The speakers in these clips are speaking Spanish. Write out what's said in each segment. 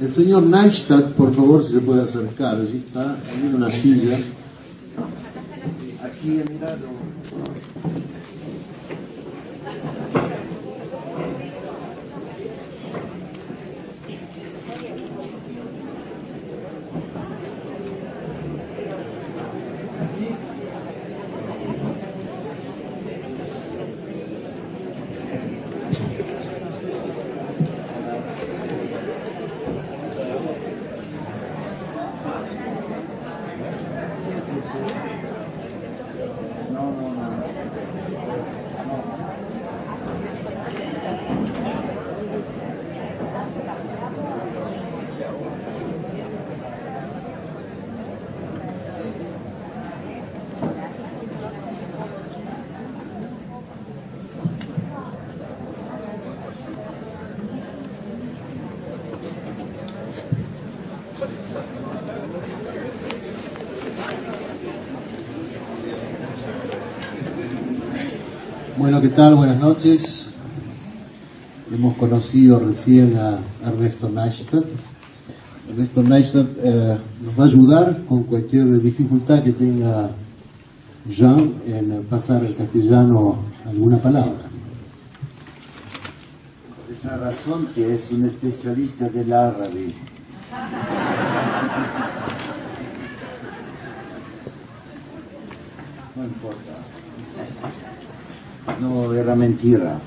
El señor Neistat, por favor, si se puede acercar. Allí está, en una silla. Aquí, mirado. Bueno, ¿qué tal? Buenas noches. Hemos conocido recién a Ernesto Neistat. Ernesto Neistat nos va a ayudar con cualquier dificultad que tenga Jean en pasar al castellano alguna palabra. Por esa razón que es un especialista del árabe. No importa. No, era mentira.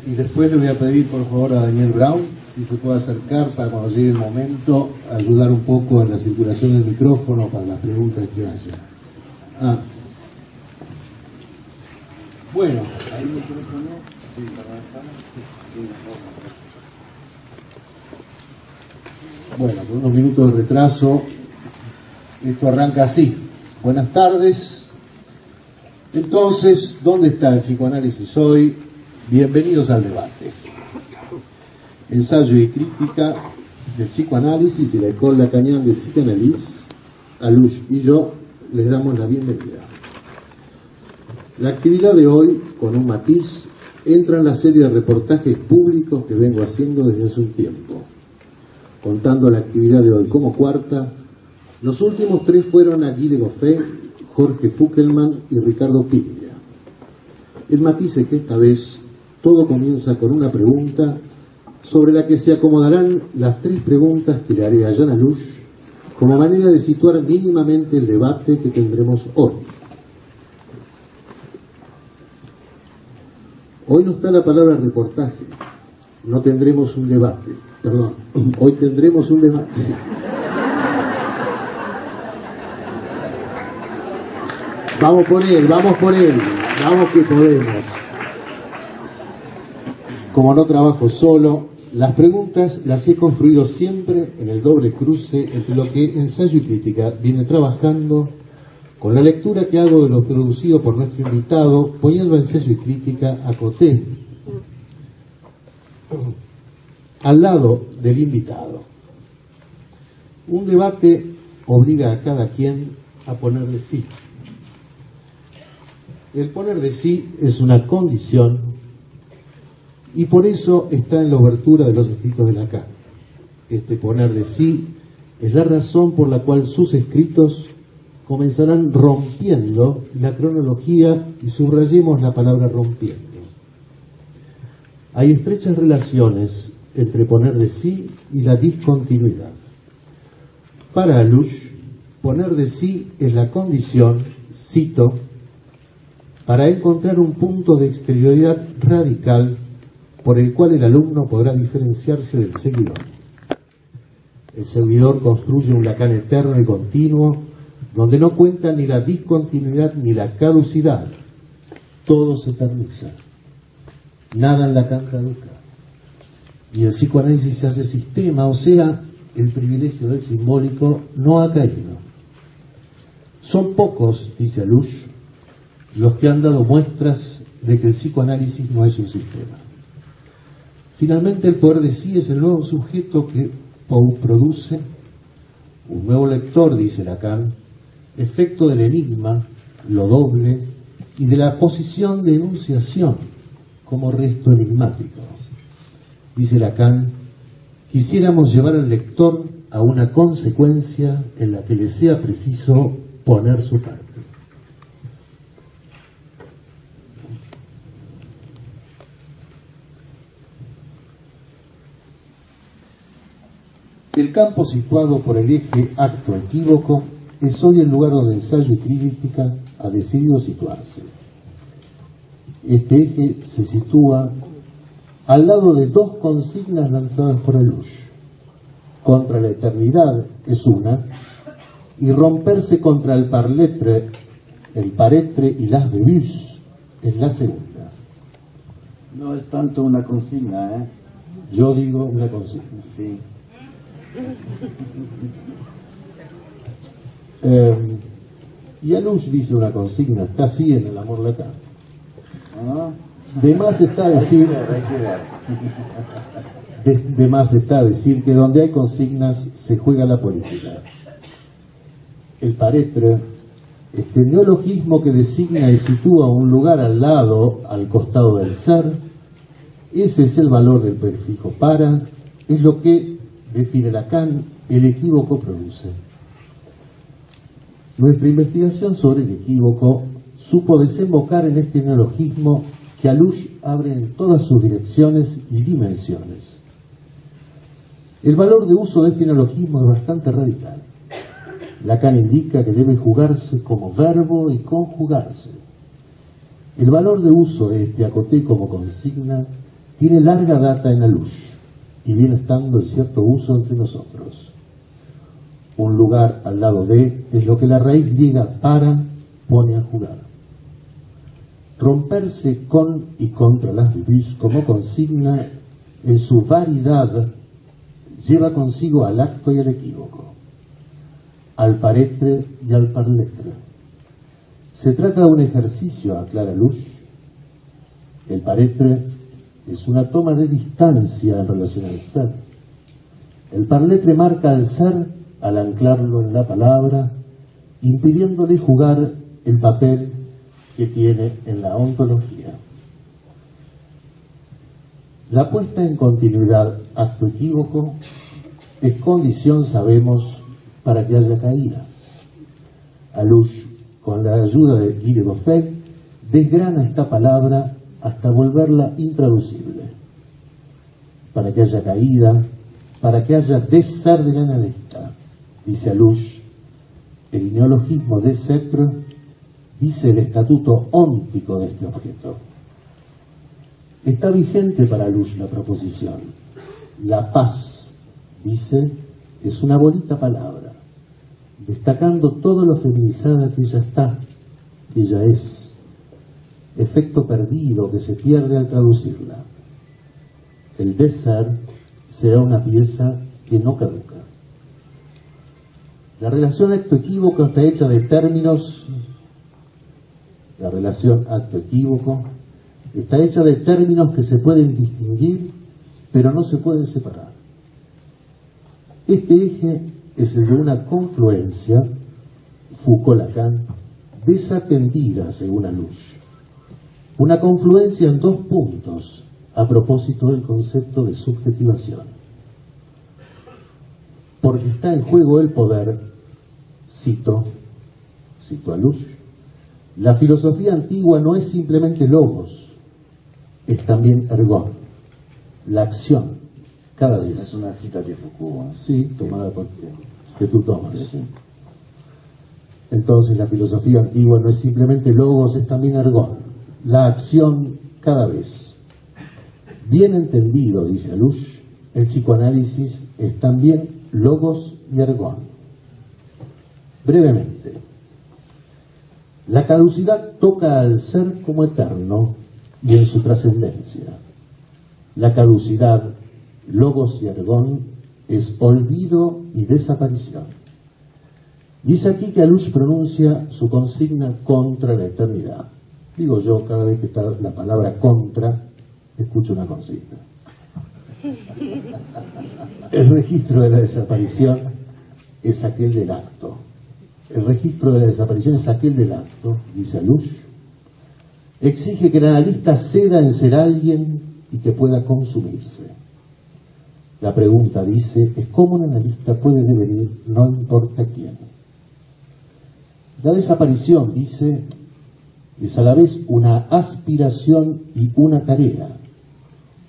Y después le voy a pedir por favor a Daniel Brown, si se puede acercar para cuando llegue el momento, ayudar un poco en la circulación del micrófono para las preguntas que haya. Bueno, ¿hay un micrófono? Sí, para avanzar. Bueno, con unos minutos de retraso, esto arranca así. Buenas tardes. Entonces, ¿dónde está el psicoanálisis hoy? Bienvenidos al debate. Ensayo y crítica del psicoanálisis y la École Lacanienne de Psychanalyse. Alush y yo les damos la bienvenida. La actividad de hoy, con un matiz, entra en la serie de reportajes públicos que vengo haciendo desde hace un tiempo. Contando la actividad de hoy como cuarta, los últimos tres fueron a Guy Le Goffet, Jorge Fuckelman y Ricardo Piglia. El matiz es que esta vez todo comienza con una pregunta sobre la que se acomodarán las tres preguntas que le haré a Jean Alush como manera de situar mínimamente el debate que tendremos hoy. Hoy no está la palabra reportaje, no tendremos un debate, perdón, hoy tendremos un debate. Vamos por él, vamos que podemos. Como no trabajo solo, las preguntas las he construido siempre en el doble cruce entre lo que Ensayo y Crítica viene trabajando con la lectura que hago de lo producido por nuestro invitado, poniendo Ensayo y Crítica a côté, al lado del invitado. Un debate obliga a cada quien a poner de sí. El poner de sí es una condición y por eso está en la obertura de los escritos de Lacan. Este poner de sí es la razón por la cual sus escritos comenzarán rompiendo la cronología y subrayemos la palabra rompiendo. Hay estrechas relaciones entre poner de sí y la discontinuidad. Para Alush, poner de sí es la condición, cito, para encontrar un punto de exterioridad radical por el cual el alumno podrá diferenciarse del seguidor. El seguidor construye un Lacan eterno y continuo, donde no cuenta ni la discontinuidad ni la caducidad. Todo se eterniza. Nada en Lacan caduca. Y el psicoanálisis se hace sistema, o sea, el privilegio del simbólico no ha caído. Son pocos, dice Alush, los que han dado muestras de que el psicoanálisis no es un sistema. Finalmente, el poder de sí es el nuevo sujeto que Poe produce, un nuevo lector, dice Lacan, efecto del enigma, lo doble, y de la posición de enunciación como resto enigmático. Dice Lacan, quisiéramos llevar al lector a una consecuencia en la que le sea preciso poner su parte. El campo situado por el eje acto-equívoco es hoy el lugar donde ensayo y crítica ha decidido situarse. Este eje se sitúa al lado de dos consignas lanzadas por Alush. Contra la eternidad es una, y romperse contra el paretre y las bebus es la segunda. No es tanto una consigna, ¿eh? Yo digo una consigna. Sí. Y Alush dice una consigna, está así en el amor Lacan. ¿Ah? De más está decir, de más está decir que donde hay consignas se juega la política. El paretre, este neologismo que designa y sitúa un lugar al lado, al costado del ser, ese es el valor del prefijo para, es lo que, define Lacan, el equívoco produce. Nuestra investigación sobre el equívoco supo desembocar en este neologismo que Alush abre en todas sus direcciones y dimensiones. El valor de uso de este neologismo es bastante radical. Lacan indica que debe jugarse como verbo y conjugarse. El valor de uso de este acoté como consigna tiene larga data en Alush y viene estando en cierto uso entre nosotros. Un lugar al lado de es lo que la raíz griega para pone a jugar. Romperse con y contra las bebus como consigna en su variedad lleva consigo al acto y al equívoco, al paretre y al parletre. Se trata de un ejercicio, aclara Alush. El paretre es una toma de distancia en relación al ser. El parletre marca al ser al anclarlo en la palabra, impidiéndole jugar el papel que tiene en la ontología. La puesta en continuidad acto-equívoco es condición, sabemos, para que haya caída. Alush, con la ayuda de Gilles Goffet, desgrana esta palabra hasta volverla intraducible. Para que haya caída, para que haya desser del analista, dice Alush, el neologismo desêtre dice el estatuto óntico de este objeto. Está vigente para Alush la proposición. La paz, dice, es una bonita palabra, destacando todo lo feminizada que ella está, que ella es, efecto perdido que se pierde al traducirla. El desser será una pieza que no caduca. La relación acto-equívoco está hecha de términos. La relación acto-equívoco está hecha de términos que se pueden distinguir, pero no se pueden separar. Este eje es el de una confluencia, Foucault-Lacan, desatendida según Alush. Una confluencia en dos puntos, a propósito del concepto de subjetivación. Porque está en juego el poder, cito Alush, la filosofía antigua no es simplemente logos, es también ergon, la acción, cada vez. Es una cita de Foucault. Sí, tomada por que tú tomas. Sí, sí. Entonces la filosofía antigua no es simplemente logos, es también ergon, la acción cada vez. Bien entendido, dice Alush, el psicoanálisis es también logos y ergon. Brevemente, la caducidad toca al ser como eterno y en su trascendencia. La caducidad, logos y ergon, es olvido y desaparición. Y es aquí que Alush pronuncia su consigna contra la eternidad. Digo yo, cada vez que está la palabra contra, escucho una consigna. El registro de la desaparición es aquel del acto. El registro de la desaparición es aquel del acto, dice Alush. Exige que el analista ceda en ser alguien y que pueda consumirse. La pregunta, dice, es cómo un analista puede devenir no importa quién. La desaparición, dice, es a la vez una aspiración y una tarea,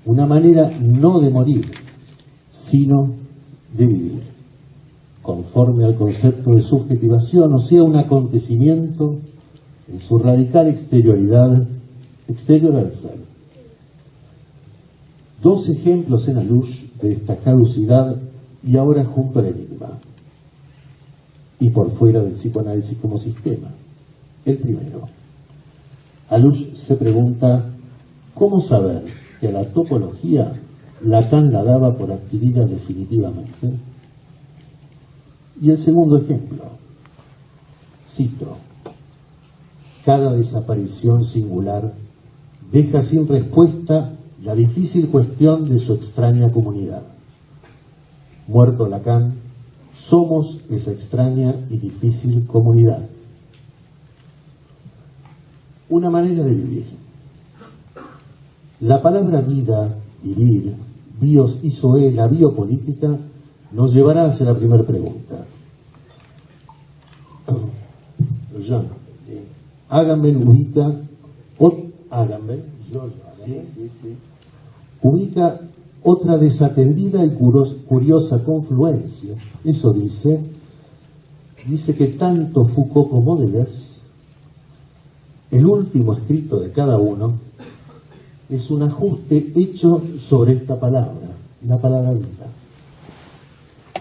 una manera no de morir, sino de vivir, conforme al concepto de subjetivación, o sea, un acontecimiento en su radical exterioridad, exterior al ser. Dos ejemplos en Alush de esta caducidad y ahora junto al enigma, y por fuera del psicoanálisis como sistema. El primero, Alush se pregunta cómo saber que a la topología Lacan la daba por adquirida definitivamente. Y el segundo ejemplo, cito, cada desaparición singular deja sin respuesta la difícil cuestión de su extraña comunidad. Muerto Lacan, somos esa extraña y difícil comunidad. Una manera de vivir. La palabra vida, vivir, bios y zoe, la biopolítica, nos llevará hacia la primera pregunta. Jean, Agamben ubica, ubica otra desatendida y curiosa confluencia. Eso dice que tanto Foucault como Deleuze, el último escrito de cada uno, es un ajuste hecho sobre esta palabra, la palabra vida.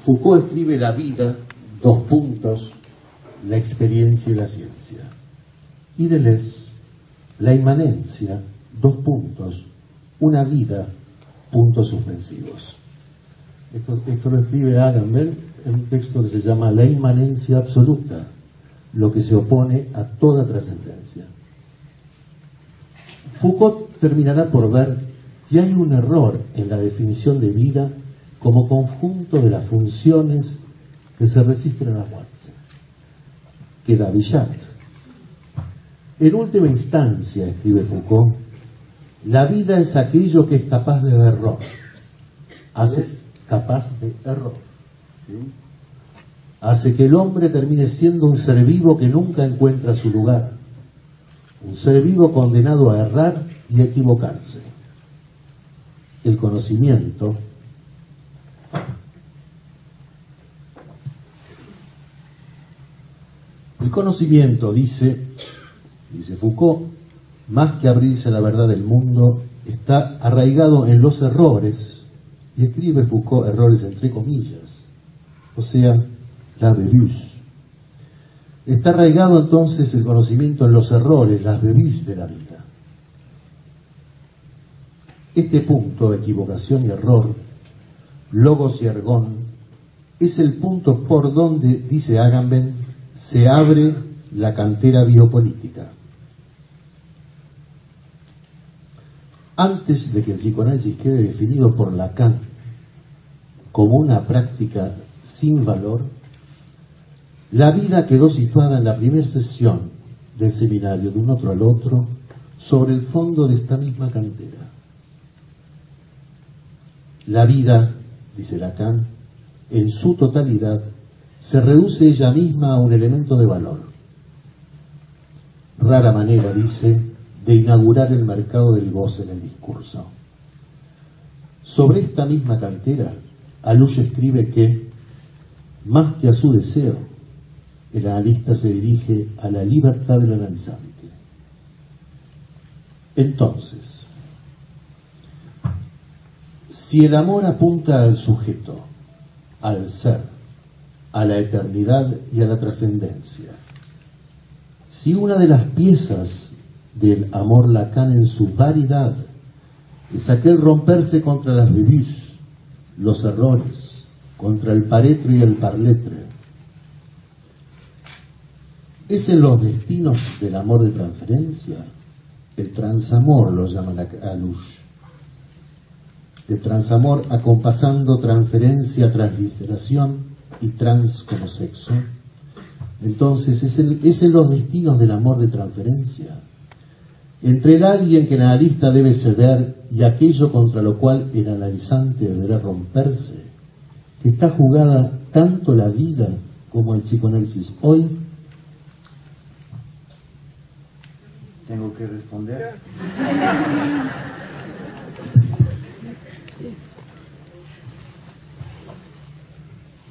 Foucault escribe la vida, dos puntos, la experiencia y la ciencia. Y Deleuze, la inmanencia, dos puntos, una vida, puntos suspensivos. Esto lo escribe Agamben en un texto que se llama La inmanencia absoluta, lo que se opone a toda trascendencia. Foucault terminará por ver que hay un error en la definición de vida como conjunto de las funciones que se resisten a la muerte. Queda Villat. En última instancia, escribe Foucault, la vida es aquello que es capaz de error. Capaz de error. ¿Sí? Hace que el hombre termine siendo un ser vivo que nunca encuentra su lugar. Un ser vivo condenado a errar y a equivocarse. El conocimiento dice Foucault, más que abrirse a la verdad del mundo, está arraigado en los errores, y escribe Foucault errores entre comillas, o sea, la bebus. Está arraigado entonces el conocimiento en los errores, las bebus de la vida. Este punto de equivocación y error, logos y ergón, es el punto por donde, dice Agamben, se abre la cantera biopolítica. Antes de que el psicoanálisis quede definido por Lacan como una práctica sin valor, la vida quedó situada en la primera sesión del seminario, de un otro al otro, sobre el fondo de esta misma cantera. La vida, dice Lacan, en su totalidad, se reduce ella misma a un elemento de valor. Rara manera, dice, de inaugurar el mercado del goce en el discurso. Sobre esta misma cantera, Alush escribe que, más que a su deseo, el analista se dirige a la libertad del analizante. Entonces, si el amor apunta al sujeto, al ser, a la eternidad y a la trascendencia, si una de las piezas del amor Lacan en su variedad es aquel romperse contra las bebus, los errores, contra el paretre y el parletre, es en los destinos del amor de transferencia, el transamor lo llaman a Alush. El transamor acompasando transferencia, transliteración y trans como sexo. Entonces es en los destinos del amor de transferencia entre el alguien que el analista debe ceder y aquello contra lo cual el analizante deberá romperse, ¿está jugada tanto la vida como el psicoanálisis hoy? ¿Tengo que responder?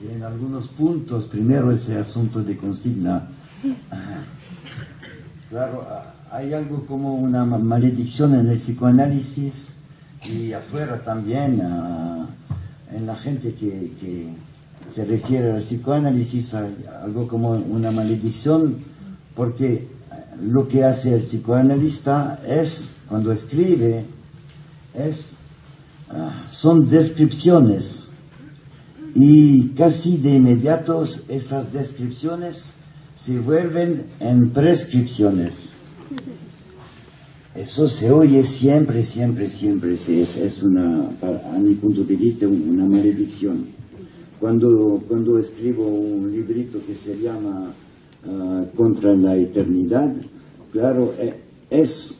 Y en algunos puntos, primero ese asunto de consigna. Claro, hay algo como una maledicción en el psicoanálisis y afuera también, en la gente que se refiere al psicoanálisis, hay algo como una maledicción, porque lo que hace el psicoanalista es, cuando escribe, son descripciones, y casi de inmediato esas descripciones se vuelven en prescripciones. Eso se oye siempre, es una, a mi punto de vista, una maledicción. Cuando escribo un librito que se llama Contra la Eternidad, claro, es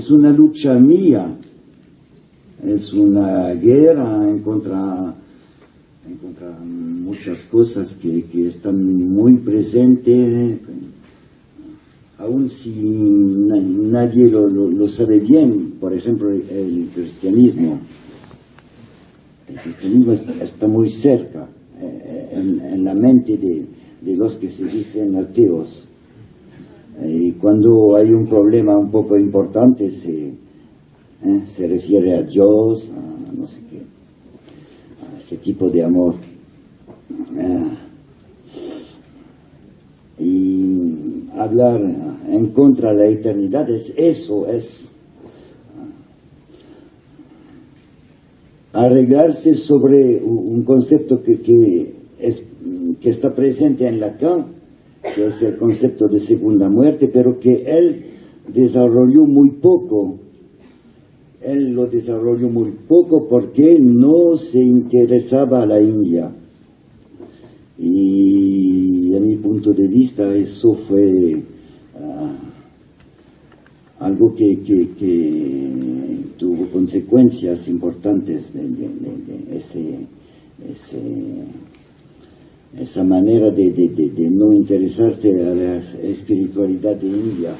una lucha mía, es una guerra en contra muchas cosas que están muy presentes, aun si nadie lo sabe bien. Por ejemplo, el cristianismo. El cristianismo está muy cerca en la mente de los que se dicen ateos. Y cuando hay un problema un poco importante se refiere a Dios, a no sé qué, a ese tipo de amor. Y hablar en contra de la eternidad es arreglarse sobre un concepto que está presente en Lacan, que es el concepto de segunda muerte, pero que él desarrolló muy poco. Él lo desarrolló muy poco porque no se interesaba a la India. Y a mi punto de vista eso fue algo que tuvo consecuencias importantes de esa manera de no interesarse a la espiritualidad de India.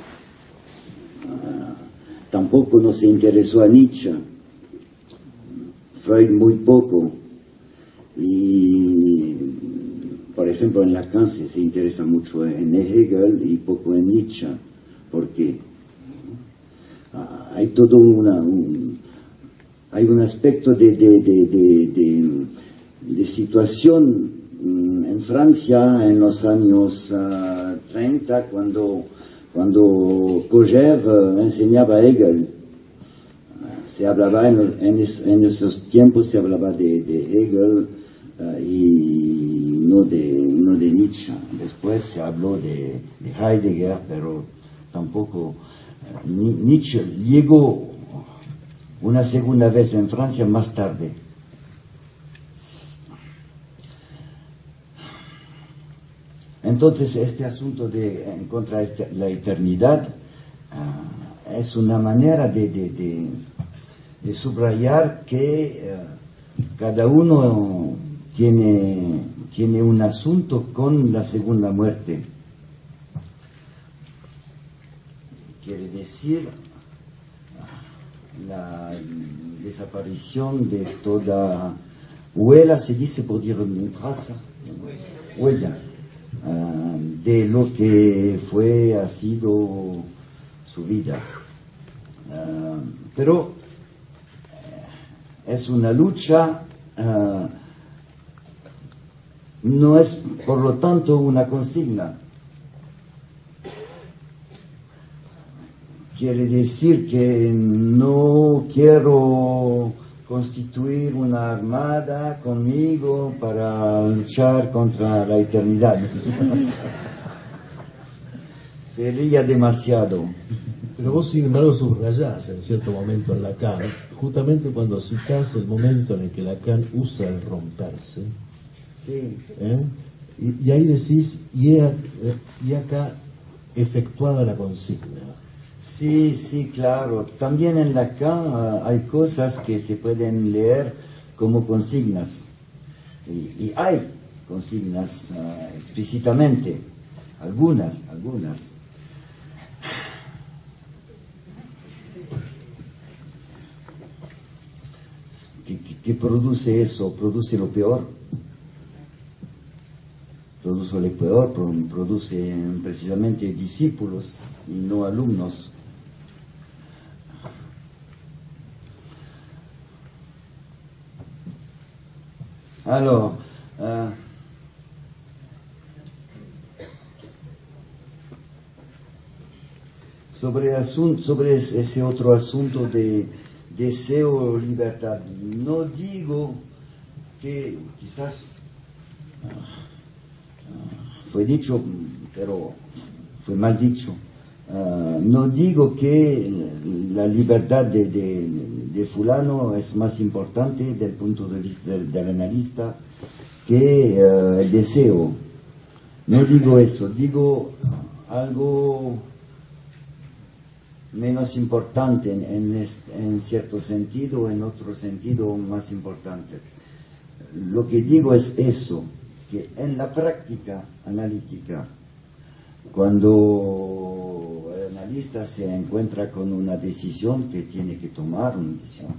Tampoco no se interesó a Nietzsche, Freud muy poco, y por ejemplo en Lacan se interesa mucho en Hegel y poco en Nietzsche, porque hay todo hay un aspecto de situación en Francia en los años 30, cuando Kojève enseñaba a Hegel. Se hablaba en esos tiempos se hablaba de Hegel y no de Nietzsche. Después se habló de Heidegger, pero tampoco Nietzsche llegó una segunda vez en Francia más tarde. Entonces este asunto de encontrar la eternidad es una manera de subrayar que cada uno tiene un asunto con la segunda muerte. Quiere decir la desaparición de toda huella, se dice por decir traza, huella, de lo que ha sido su vida. Pero es una lucha, no es por lo tanto una consigna. Quiere decir que no quiero constituir una armada conmigo para luchar contra la eternidad. Sería demasiado. Pero vos, sin embargo, subrayás en cierto momento en Lacan, justamente cuando citás el momento en el que Lacan usa el romperse. Sí. Y ahí decís, y acá efectuada la consigna. Sí, sí, claro. También en Lacan hay cosas que se pueden leer como consignas. Y hay consignas explícitamente, algunas. ¿Qué produce eso? Produce lo peor. Produce lo peor, produce precisamente discípulos y no alumnos. Alors, sobre ese otro asunto de deseo, libertad, no digo que quizás fue dicho, pero fue mal dicho. No digo que la libertad de fulano es más importante desde el punto de vista del analista que el deseo. No digo eso, digo algo menos importante en cierto sentido, en otro sentido más importante. Lo que digo es eso, que en la práctica analítica, cuando el analista se encuentra con una decisión que tiene que tomar, una decisión,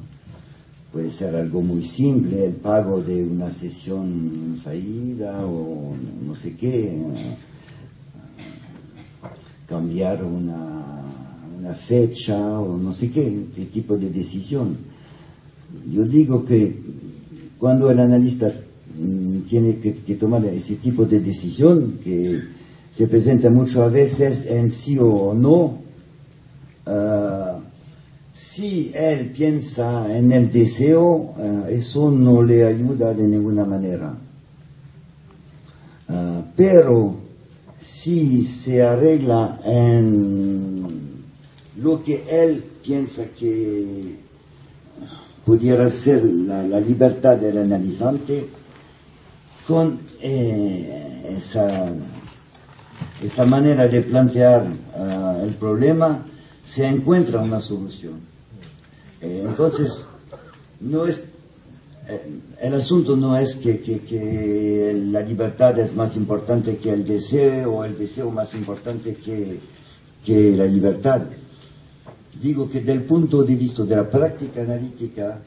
puede ser algo muy simple, el pago de una sesión fallida o no sé qué, cambiar una fecha o no sé qué tipo de decisión. Yo digo que cuando el analista tiene que tomar ese tipo de decisión, que se presenta muchas veces en sí o no, si él piensa en el deseo, eso no le ayuda de ninguna manera. Pero si se arregla en lo que él piensa que pudiera ser la libertad del analizante, con esa manera de plantear el problema se encuentra una solución. Entonces, no es el asunto no es que la libertad es más importante que el deseo, o el deseo más importante que la libertad. Digo que del punto de vista de la práctica analítica,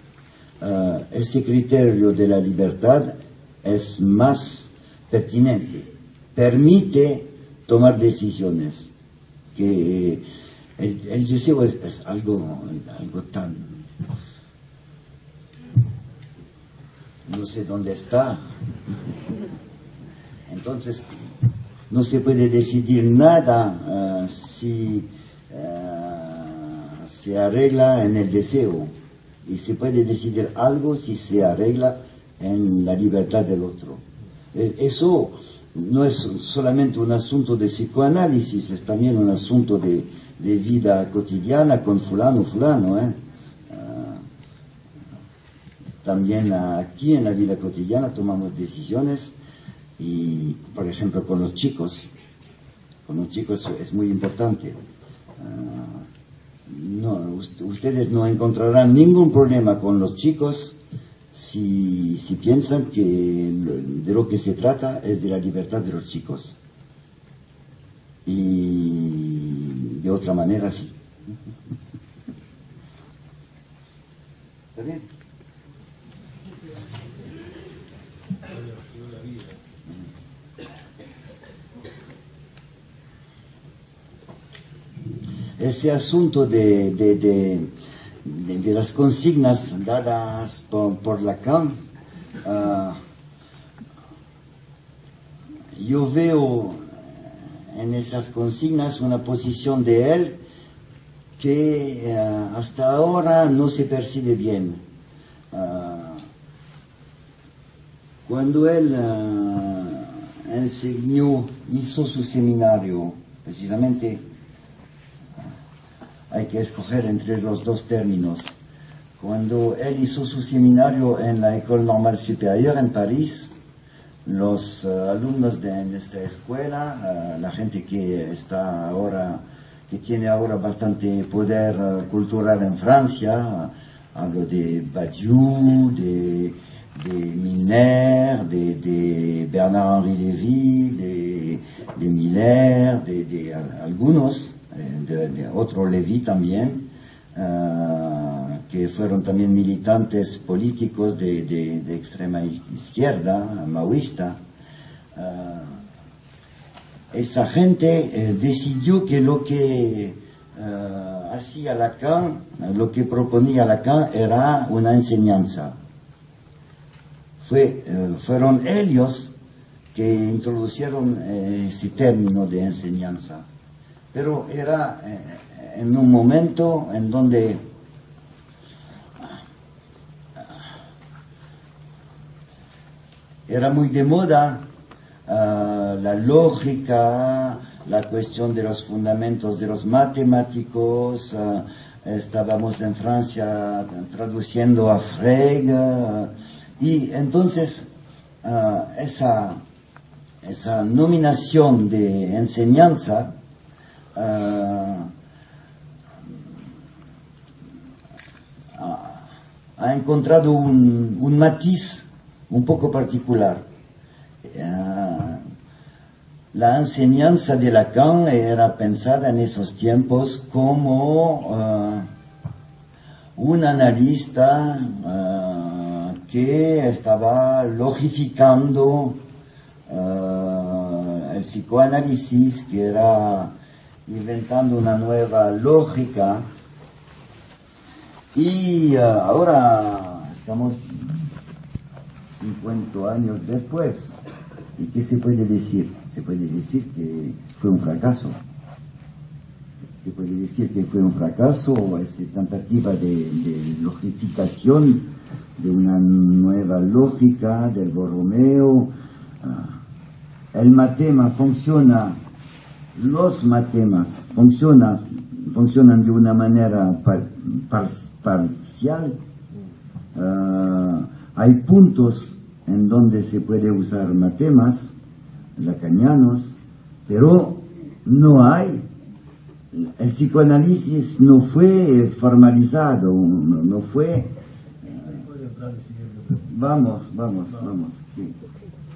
ese criterio de la libertad es más pertinente, permite tomar decisiones, que el deseo es algo tan, no sé dónde está. Entonces no se puede decidir nada si se arregla en el deseo, y se puede decidir algo si se arregla en la libertad del otro. Eso no es solamente un asunto de psicoanálisis, es también un asunto de vida cotidiana con fulano. También aquí en la vida cotidiana tomamos decisiones, y por ejemplo con los chicos es muy importante. Ustedes no encontrarán ningún problema con los chicos si piensan que de lo que se trata es de la libertad de los chicos. Y de otra manera sí. ¿Está bien? Ese asunto de las consignas dadas por Lacan, yo veo en esas consignas una posición de él que hasta ahora no se percibe bien. Cuando él hizo su seminario, precisamente hay que escoger entre los dos términos. Cuando él hizo su seminario en la École Normale Supérieure en París, los alumnos de esta escuela, la gente que está ahora, que tiene ahora bastante poder cultural en Francia, hablo de Badiou, de Milner, de Bernard-Henri Lévy, de Miller, de algunos, de otro Lévy también, que fueron también militantes políticos de extrema izquierda, maoísta. Esa gente decidió que lo que hacía Lacan, lo que proponía Lacan era una enseñanza. Fueron ellos que introdujeron ese término de enseñanza, pero era en un momento en donde era muy de moda la lógica, la cuestión de los fundamentos de los matemáticos. Estábamos en Francia traduciendo a Frege, y entonces esa nominación de enseñanza ha encontrado un matiz un poco particular. La enseñanza de Lacan era pensada en esos tiempos como un analista que estaba logificando el psicoanálisis, que era inventando una nueva lógica. Y ahora estamos 50 años después. ¿Y qué se puede decir? Se puede decir que fue un fracaso. Se puede decir que fue un fracaso esa tentativa de logificación de una nueva lógica del Borromeo. El matema funciona, los matemas funcionan de una manera parcial. Hay puntos en donde se puede usar matemas lacanianos, pero no hay. El psicoanálisis no fue formalizado, no fue. Vamos, sí.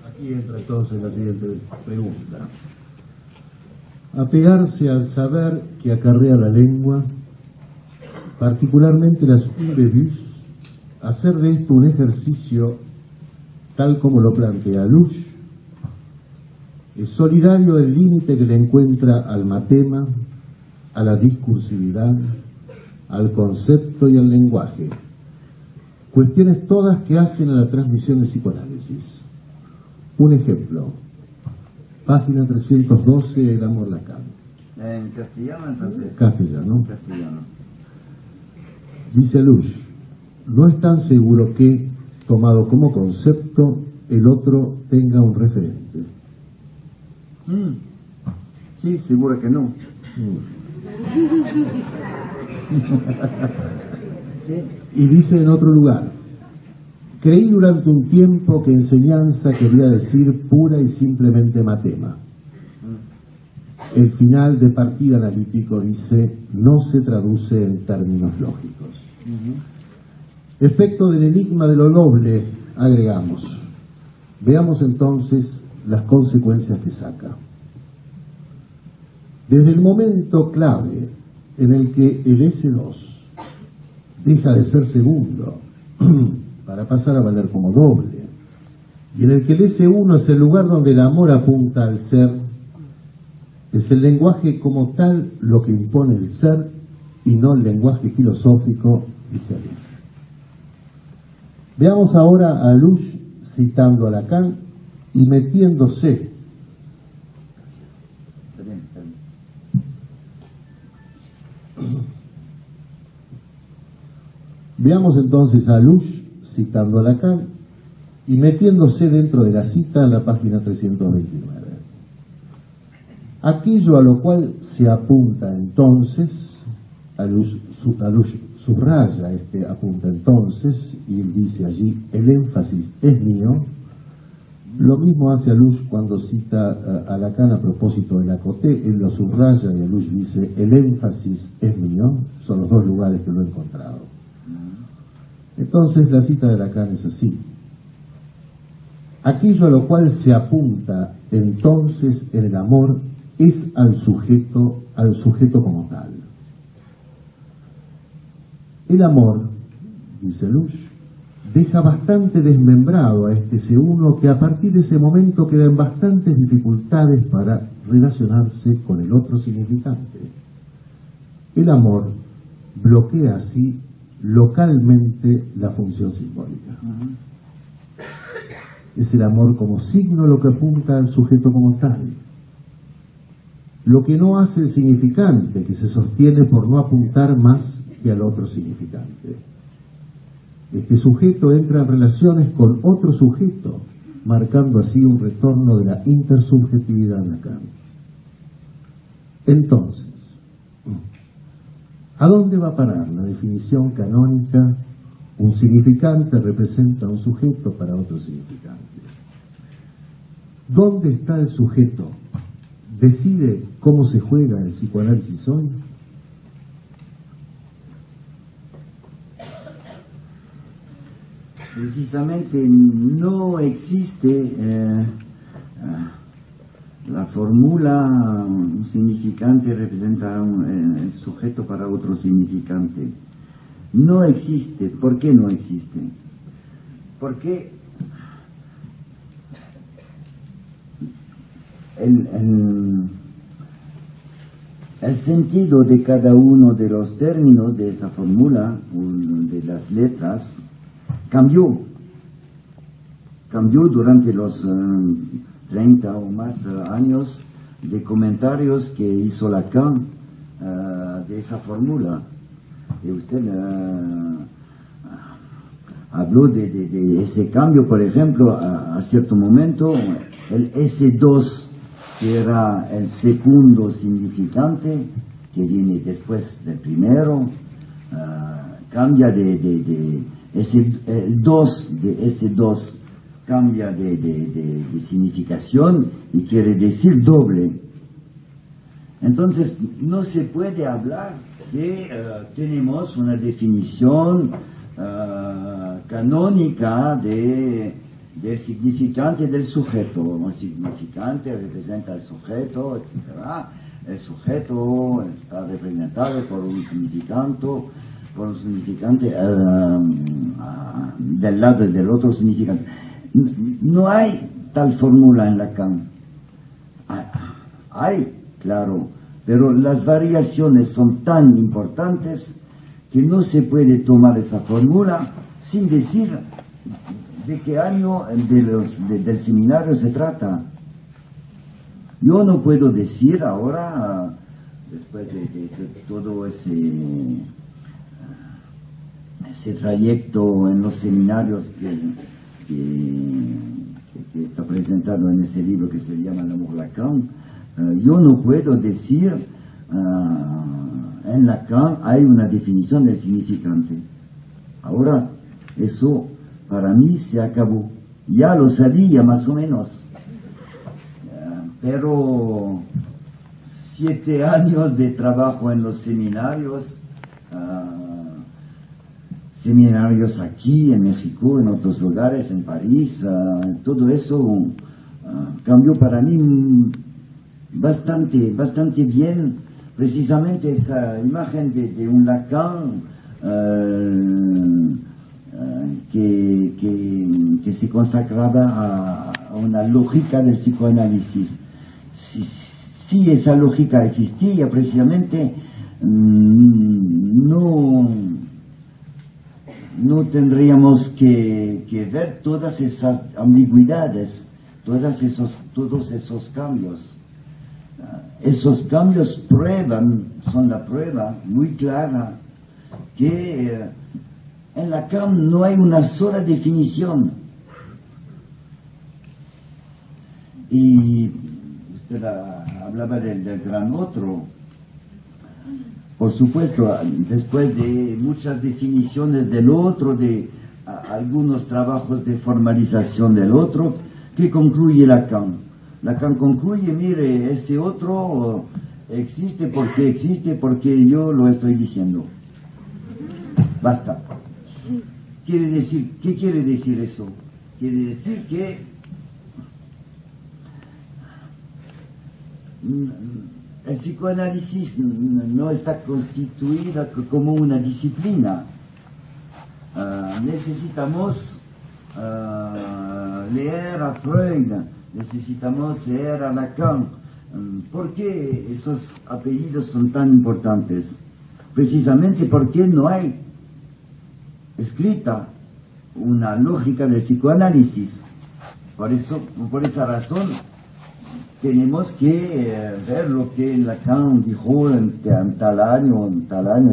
Aquí entra entonces la siguiente pregunta. Apegarse al saber que acarrea la lengua, particularmente las urebus, hacer de esto un ejercicio tal como lo plantea Lusch, es solidario del límite que le encuentra al matema, a la discursividad, al concepto y al lenguaje, cuestiones todas que hacen a la transmisión del psicoanálisis. Un ejemplo, página 312, El amor Lacan. ¿En castellano entonces? Castellano. Castellano. Dice Lusch, no es tan seguro que, tomado como concepto, el otro tenga un referente. Sí, seguro que no. Sí. Y dice en otro lugar, creí durante un tiempo que enseñanza quería decir pura y simplemente matema. El final de partida analítico dice, no se traduce en términos lógicos. Efecto del enigma de lo noble, agregamos. Veamos entonces las consecuencias que saca. Desde el momento clave en el que el S2 deja de ser segundo para pasar a valer como doble, y en el que el S1 es el lugar donde el amor apunta al ser, es el lenguaje como tal lo que impone el ser y no el lenguaje filosófico, dice Lusch. Veamos ahora a Lusch citando a Lacan y metiéndose Veamos entonces a Lusch citando a Lacan y metiéndose dentro de la cita en la página 329. Aquello a lo cual se apunta entonces, a Lusch subraya apunta entonces, y él dice allí, el énfasis es mío, Lo mismo hace Alush cuando cita a Lacan a propósito de la Coté. Él lo subraya y Alush dice: el énfasis es mío. Son los dos lugares que lo he encontrado. Entonces la cita de Lacan es así: aquello a lo cual se apunta entonces en el amor es al sujeto como tal. El amor, dice Alush, deja bastante desmembrado a este ser uno, que a partir de ese momento queda en bastantes dificultades para relacionarse con el otro significante. El amor bloquea así localmente la función simbólica. Es el amor como signo lo que apunta al sujeto como tal. Lo que no hace el significante, que se sostiene por no apuntar más que al otro significante. Este sujeto entra en relaciones con otro sujeto, marcando así un retorno de la intersubjetividad de Lacan. Entonces, ¿a dónde va a parar la definición canónica? Un significante representa a un sujeto para otro significante. ¿Dónde está el sujeto? ¿Decide cómo se juega el psicoanálisis hoy? Precisamente no existe la fórmula un significante representa el sujeto para otro significante. No existe. ¿Por qué no existe? Porque el sentido de cada uno de los términos de esa fórmula, de las letras, cambió durante los 30 o más años de comentarios que hizo Lacan de esa fórmula. Y usted habló de ese cambio, por ejemplo, a cierto momento, el S2, que era el segundo significante, que viene después del primero, cambia el 2 de S2 cambia de significación y quiere decir doble. Entonces no se puede hablar de tenemos una definición canónica del significante del sujeto. El significante representa al sujeto, etc. El sujeto está representado por un significante del lado del otro significante. No hay tal fórmula en Lacan. Hay, claro, pero las variaciones son tan importantes que no se puede tomar esa fórmula sin decir de qué año del seminario se trata. Yo no puedo decir ahora, después de todo ese trayecto en los seminarios que está presentado en ese libro que se llama L'Amour Lacan, yo no puedo decir en Lacan hay una definición del significante. Ahora, eso para mí se acabó. Ya lo sabía más o menos, pero 7 años de trabajo en los seminarios, seminarios aquí en México, en otros lugares, en París, todo eso cambió para mí bastante bien. Precisamente esa imagen de un Lacan que se consagraba a una lógica del psicoanálisis. Si esa lógica existía, precisamente no tendríamos que ver todas esas ambigüedades, todos esos cambios. Esos cambios son la prueba muy clara que en Lacan no hay una sola definición. Y usted hablaba del gran otro. Por supuesto, después de muchas definiciones del otro, de algunos trabajos de formalización del otro, ¿qué concluye Lacan? Lacan concluye, mire, ese otro existe porque yo lo estoy diciendo. Basta. ¿Qué quiere decir eso? Quiere decir que el psicoanálisis no está constituida como una disciplina. Necesitamos leer a Freud, necesitamos leer a Lacan. ¿Por qué esos apellidos son tan importantes? Precisamente porque no hay escrita una lógica del psicoanálisis. Por esa razón tenemos que ver lo que Lacan dijo en tal año,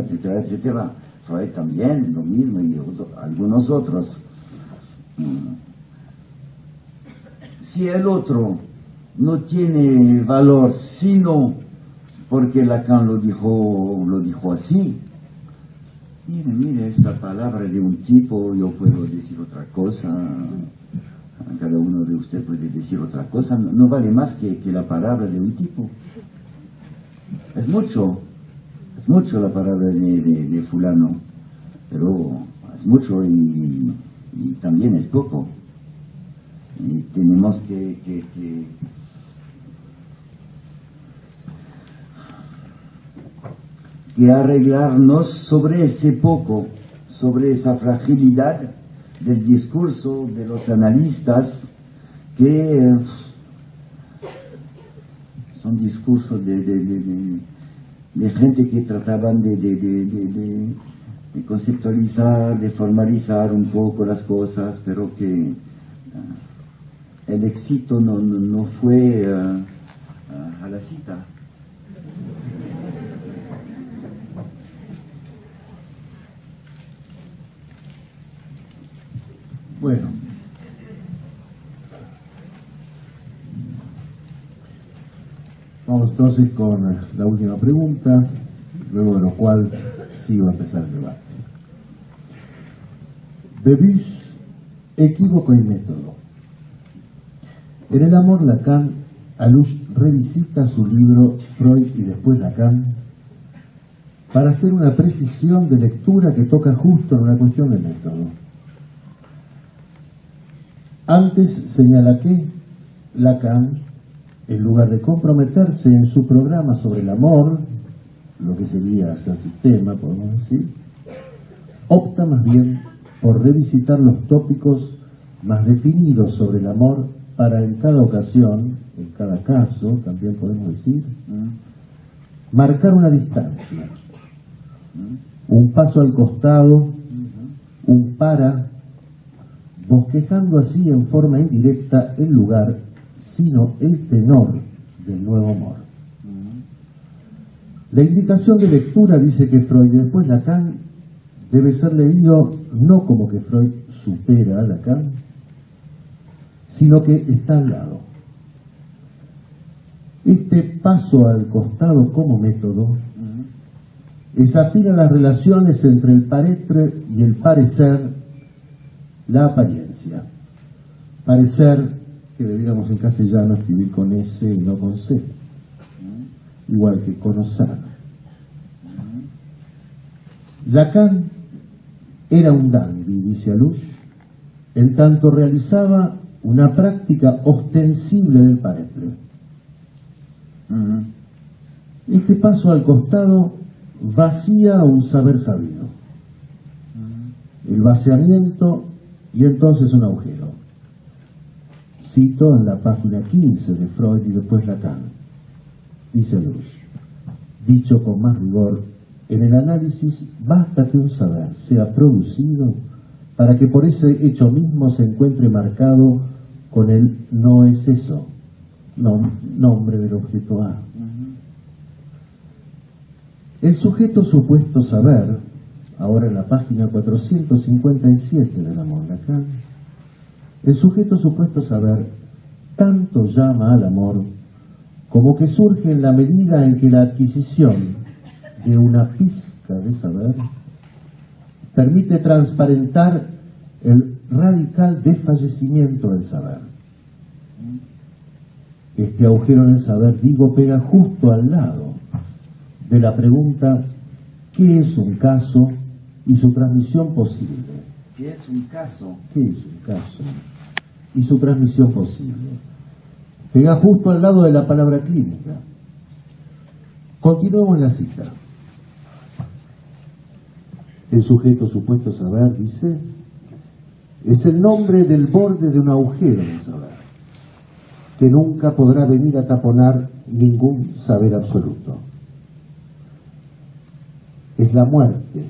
etcétera, etcétera. Freud también, lo mismo, y algunos otros. Si el otro no tiene valor, sino porque Lacan lo dijo así. Mire, esta palabra de un tipo, yo puedo decir otra cosa, cada uno de ustedes puede decir otra cosa, no vale más que la palabra de un tipo. Es mucho la palabra de fulano, pero es mucho y también es poco. Y tenemos que arreglarnos sobre ese poco, sobre esa fragilidad del discurso de los analistas, que son discursos de gente que trataban de conceptualizar, de formalizar un poco las cosas, pero que el éxito no fue a la cita. Bueno, vamos entonces con la última pregunta, luego de lo cual sí va a empezar el debate. Bebus, equívoco y método. En el amor, Lacan, Alush revisita su libro Freud y después Lacan para hacer una precisión de lectura que toca justo en una cuestión de método. Antes señala que Lacan, en lugar de comprometerse en su programa sobre el amor, lo que sería hacer sistema, podemos decir, opta más bien por revisitar los tópicos más definidos sobre el amor para en cada ocasión, en cada caso, también podemos decir, marcar una distancia, un paso al costado, un para, bosquejando así en forma indirecta el lugar, sino el tenor del nuevo amor. La indicación de lectura dice que Freud y después Lacan debe ser leído no como que Freud supera a Lacan, sino que está al lado. Este paso al costado como método desafina las relaciones entre el paretre y el parecer, la apariencia. Parecer, que deberíamos en castellano escribir con S y no con C, igual que conocer. Lacan era un dandy, dice Alush, en tanto realizaba una práctica ostensible del paretre. Este paso al costado vacía un saber sabido. El vaciamiento y entonces un agujero. Cito en la página 15 de Freud y después Lacan. Dice Alush, dicho con más rigor, en el análisis basta que un saber sea producido para que por ese hecho mismo se encuentre marcado con el no es eso, nombre del objeto A. El sujeto supuesto saber, ahora en la página 457 del amor Lacan, el sujeto supuesto saber tanto llama al amor como que surge en la medida en que la adquisición de una pizca de saber permite transparentar el radical desfallecimiento del saber. Este agujero en el saber, digo, pega justo al lado de la pregunta ¿qué es un caso? Y su transmisión posible. ¿Qué es un caso? ¿Qué es un caso? Y su transmisión posible. Pega justo al lado de la palabra clínica. Continuemos la cita. El sujeto supuesto saber, dice, es el nombre del borde de un agujero en el saber, que nunca podrá venir a taponar ningún saber absoluto. Es la muerte,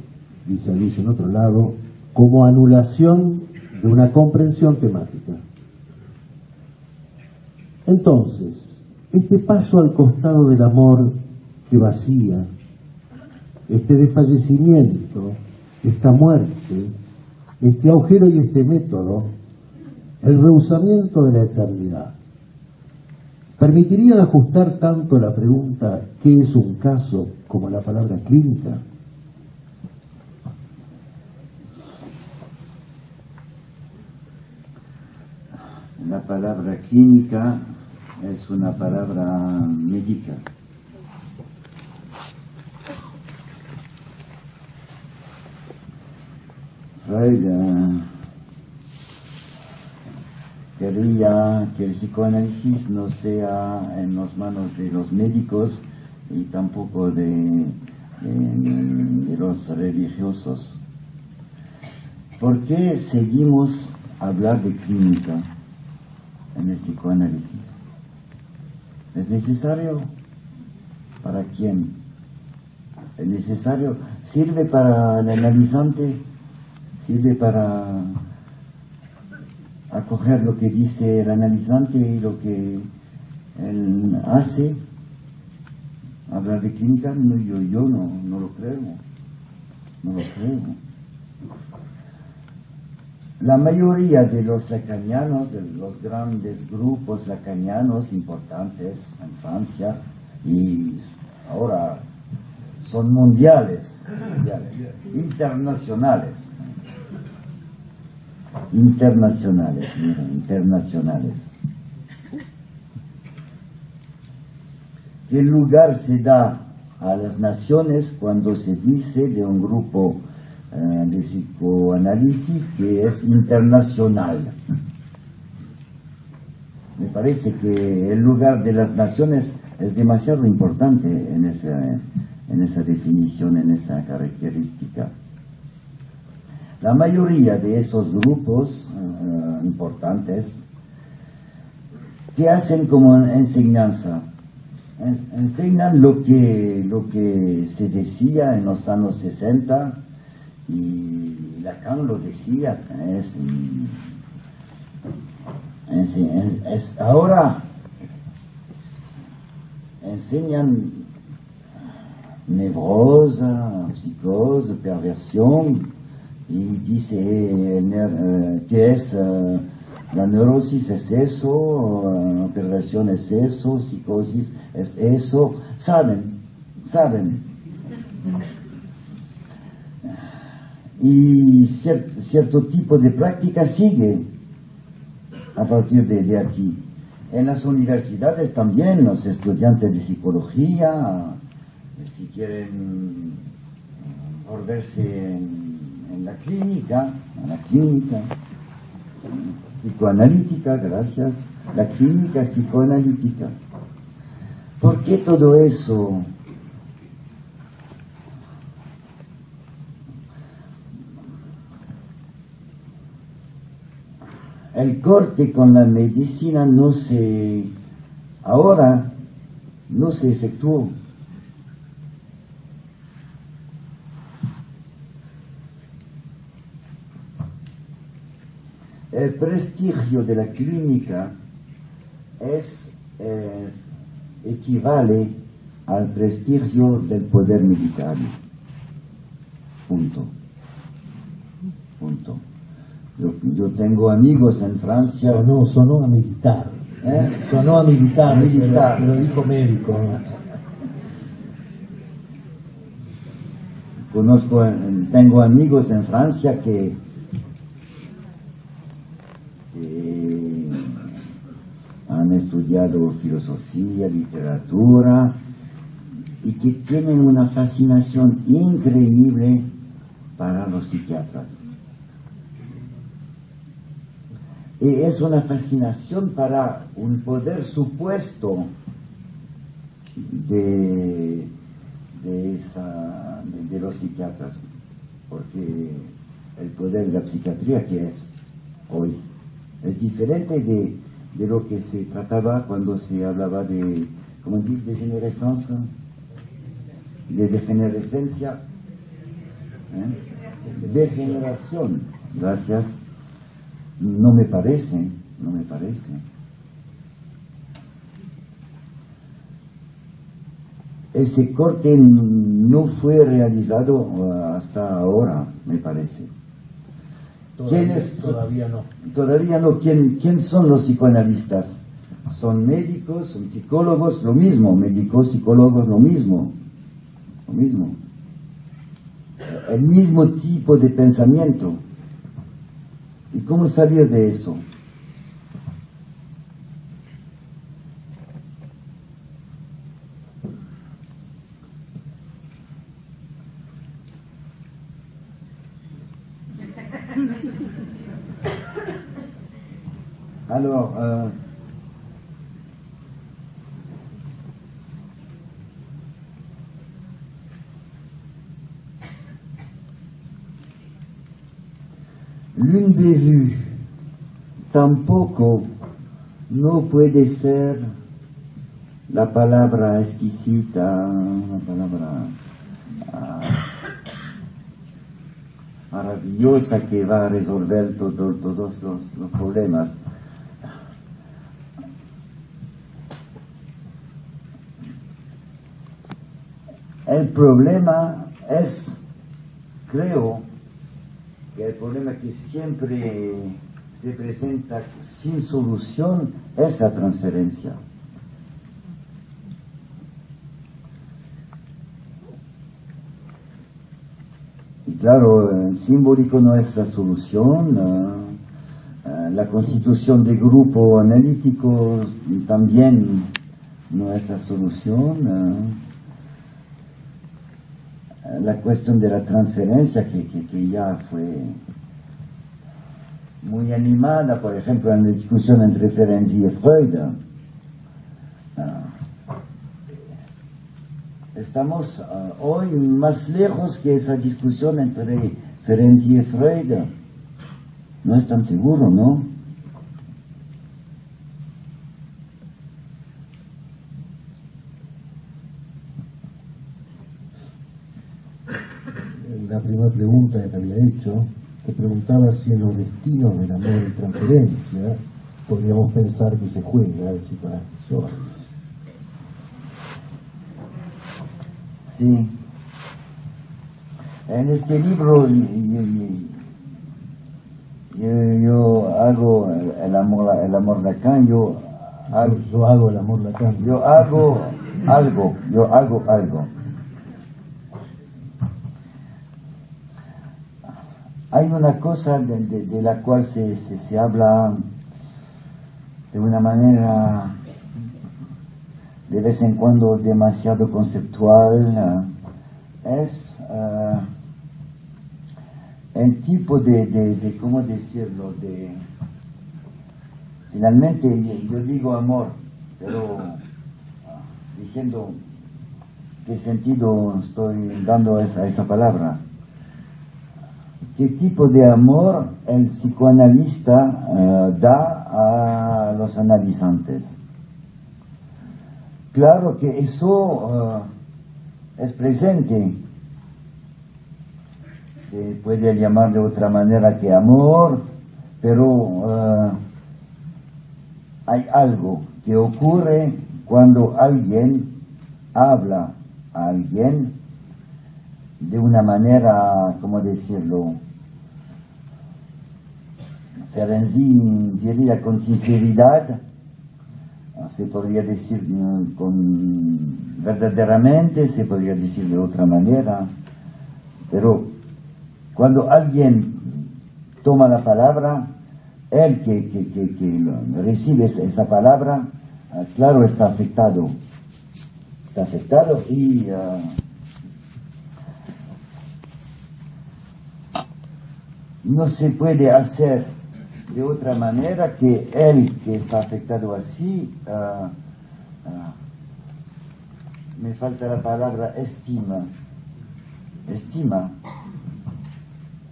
dice Luis en otro lado, como anulación de una comprensión temática. Entonces, este paso al costado del amor que vacía, este desfallecimiento, esta muerte, este agujero y este método, el rehusamiento de la eternidad, ¿permitirían ajustar tanto la pregunta ¿qué es un caso? Como la palabra clínica? La palabra clínica es una palabra médica. Freud quería que el psicoanálisis no sea en las manos de los médicos y tampoco de los religiosos. ¿Por qué seguimos a hablar de clínica en el psicoanálisis? ¿Es necesario? ¿Para quién? ¿Es necesario? ¿Sirve para el analizante? ¿Sirve para acoger lo que dice el analizante y lo que él hace? ¿Hablar de clínica? No, yo no lo creo. No lo creo. La mayoría de los lacanianos, de los grandes grupos lacanianos importantes en Francia, y ahora son mundiales, internacionales, ¿Qué lugar se da a las naciones cuando se dice de un grupo de psicoanálisis que es internacional? Me parece que el lugar de las naciones es demasiado importante en esa definición, en esa característica. La mayoría de esos grupos importantes, ¿qué hacen como enseñanza? Enseñan lo que se decía en los años 60, y Lacan lo decía, ahora enseñan nevrosa, psicose, perversión, y dice que es la neurosis es eso, perversión es eso, psicosis es eso, saben. Y cierto tipo de práctica sigue a partir de aquí. En las universidades también los estudiantes de psicología, si quieren volverse en la clínica psicoanalítica, gracias, la clínica psicoanalítica. ¿Por qué todo eso? El corte con la medicina ahora no se efectuó. El prestigio de la clínica equivale al prestigio del poder militar. Punto. Yo tengo amigos en Francia. Sonó a militar. Sonó a militar. Pero dijo médico. Tengo amigos en Francia que han han estudiado filosofía, literatura, y que tienen una fascinación increíble para los psiquiatras. Y es una fascinación para un poder supuesto de los psiquiatras, porque el poder de la psiquiatría que es hoy es diferente de lo que se trataba cuando se hablaba de, ¿cómo dice? Degenerescencia, degeneración, gracias. No me parece. Ese corte no fue realizado hasta ahora, me parece. Todavía no. Todavía no. ¿Quién son los psicoanalistas? Son médicos, son psicólogos, lo mismo. Médicos, psicólogos, lo mismo. El mismo tipo de pensamiento. ¿Y cómo salir de eso? Alors, l'une des vues tampoco no puede ser la palabra exquisita, la palabra maravillosa que va a resolver todos los problemas. El problema es, creo, que el problema que siempre se presenta sin solución es la transferencia. Y claro, el simbólico no es la solución, la constitución de grupo analítico también no es la solución. La cuestión de la transferencia que ya fue muy animada, por ejemplo, en la discusión entre Ferenczi y Freud. Estamos hoy más lejos que esa discusión entre Ferenczi y Freud. No es tan seguro, ¿no? La primera pregunta que te había hecho, te preguntaba si en los destinos del amor y transferencia podríamos pensar que se juega el psicoanálisis hoy. Sí. En este libro yo hago el amor Lacan, yo hago el amor Lacan. Yo hago algo. Hay una cosa de la cual se habla de una manera de vez en cuando demasiado conceptual, es el tipo de ¿cómo decirlo? Finalmente yo digo amor, pero diciendo qué sentido estoy dando a esa palabra. ¿Qué tipo de amor el psicoanalista da a los analizantes? Claro que eso es presente. Se puede llamar de otra manera que amor, pero hay algo que ocurre cuando alguien habla a alguien de una manera, ¿cómo decirlo? Ferenczi diría con sinceridad, se podría decir verdaderamente, se podría decir de otra manera, pero cuando alguien toma la palabra, él que recibe esa palabra, claro, está afectado. Está afectado y no se puede hacer de otra manera que él que está afectado así, me falta la palabra estima.